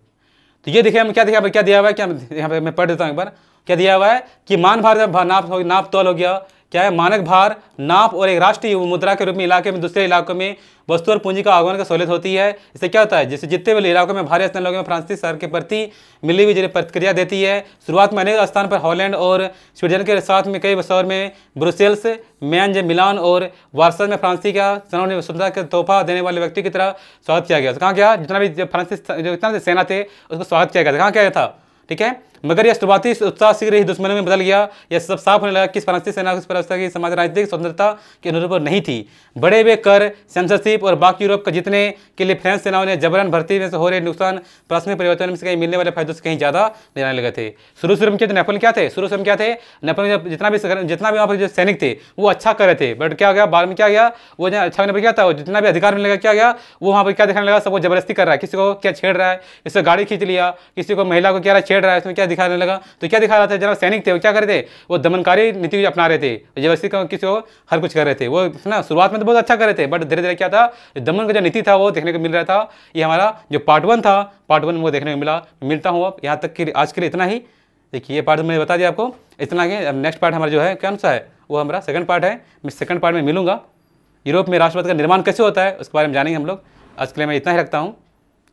तो ये देखिए हम क्या दिखा, क्या दिया हुआ है, क्या यहाँ पे मैं पढ़ देता हूँ एक बार। क्या दिया हुआ है कि मान भार नाप तौल हो गया, क्या है, मानक भार, नाप और एक राष्ट्रीय मुद्रा के रूप में इलाके में दूसरे इलाकों में वस्तु और पूंजी का आगमन का सहूलियत होती है। इससे क्या होता है, जैसे जितने भी इलाकों में भारी स्थान लोगों में फ्रांसीसी शहर के प्रति मिली हुई प्रतिक्रिया देती है। शुरुआत में अनेक स्थान पर हॉलैंड और स्वीडन के साथ में कई शहर में ब्रुसेल्स, मैंज, मिलान और वार्सा में फ्रांसी का स्वतंत्रता का तोहफा देने वाले व्यक्ति की तरह स्वागत किया गया। कहाँ गया, जितना भी फ्रांसीसी जो इतना सेना थे उसको स्वागत किया गया था, कहाँ किया गया था। ठीक है, मगर यह शुरुआती उत्साह शीघ्र ही दुश्मनों में बदल गया। यह सब साफ होने लगा कि फ्रांसीसी सेना उस व्यवस्था की समाज राजनीतिक स्वतंत्रता के अनुरूप नहीं थी। बढ़े हुए कर, सेंसरशिप और बाकी यूरोप का जीतने के लिए फ्रेंच सेनाओं ने जबरन भर्ती में से हो रहे नुकसान, प्राथमिक परिवर्तन से कहीं मिलने वाले फायदों से कहीं ज़्यादा लेने लगे थे। शुरू में क्या थे, नेपोलियन क्या थे, शुरू में क्या थे, नेपोलियन जितना भी वहाँ पर जो सैनिक थे वो अच्छा कर रहे थे, बट क्या गया बाद में, क्या गया, वो अच्छा होने पर क्या था, वो जितना भी अधिकार मिलने लगा, क्या गया, वो वहाँ पर क्या दिखाने लगा, सबको जबरदस्ती कर रहा है, किसी को क्या छेड़ रहा है, किसी गाड़ी खींच लिया, किसी को महिला को क्या छेड़ रहा है, इसमें क्या दिखाने लगा। तो क्या दिखा रहा था, जरा सैनिक थे वो क्या कर रहे थे, वो दमनकारी नीति अपना रहे थे, जबरदस्ती किसी को हर कुछ कर रहे थे। वो ना शुरुआत में तो बहुत अच्छा कर रहे थे, बट धीरे धीरे क्या था, दमन का जो नीति था वो देखने को मिल रहा था। ये हमारा जो पार्ट 1 था, पार्ट 1 में वो देखने को मिलता हूँ। अब यहाँ तक कि आज के लिए इतना ही। देखिए ये पार्ट मैंने बता दिया आपको, इतना ही। अब नेक्स्ट पार्ट हमारा जो है कौन सा है, वो हमारा सेकंड पार्ट है। मैं सेकंड पार्ट में मिलूंगा, यूरोप में राष्ट्रवाद का निर्माण कैसे होता है उसके बारे में जानेंगे हम लोग। आज के लिए मैं इतना ही रखता हूँ।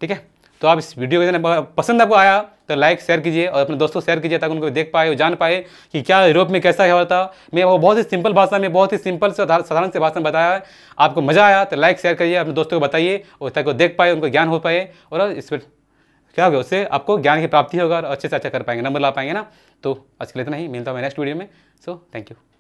ठीक है, तो आप इस वीडियो को पसंद आपको आया तो लाइक शेयर कीजिए और अपने दोस्तों को शेयर कीजिए, ताकि उनको देख पाए और जान पाए कि क्या यूरोप में कैसा हुआ था। मैं वो बहुत ही सिंपल भाषा में, बहुत ही सिंपल से साधारण से भाषा में बताया है। आपको मज़ा आया तो लाइक शेयर करिए, अपने दोस्तों को बताइए, और ताकि वो देख पाए, उनको ज्ञान हो पाए, और इस पर क्या होगा, उससे आपको ज्ञान की प्राप्ति होगा और अच्छे से अच्छा कर पाएंगे, नंबर ला पाएंगे ना। तो आज के लिए इतना ही, मिलता हूँ मैं नेक्स्ट वीडियो में। So thank you.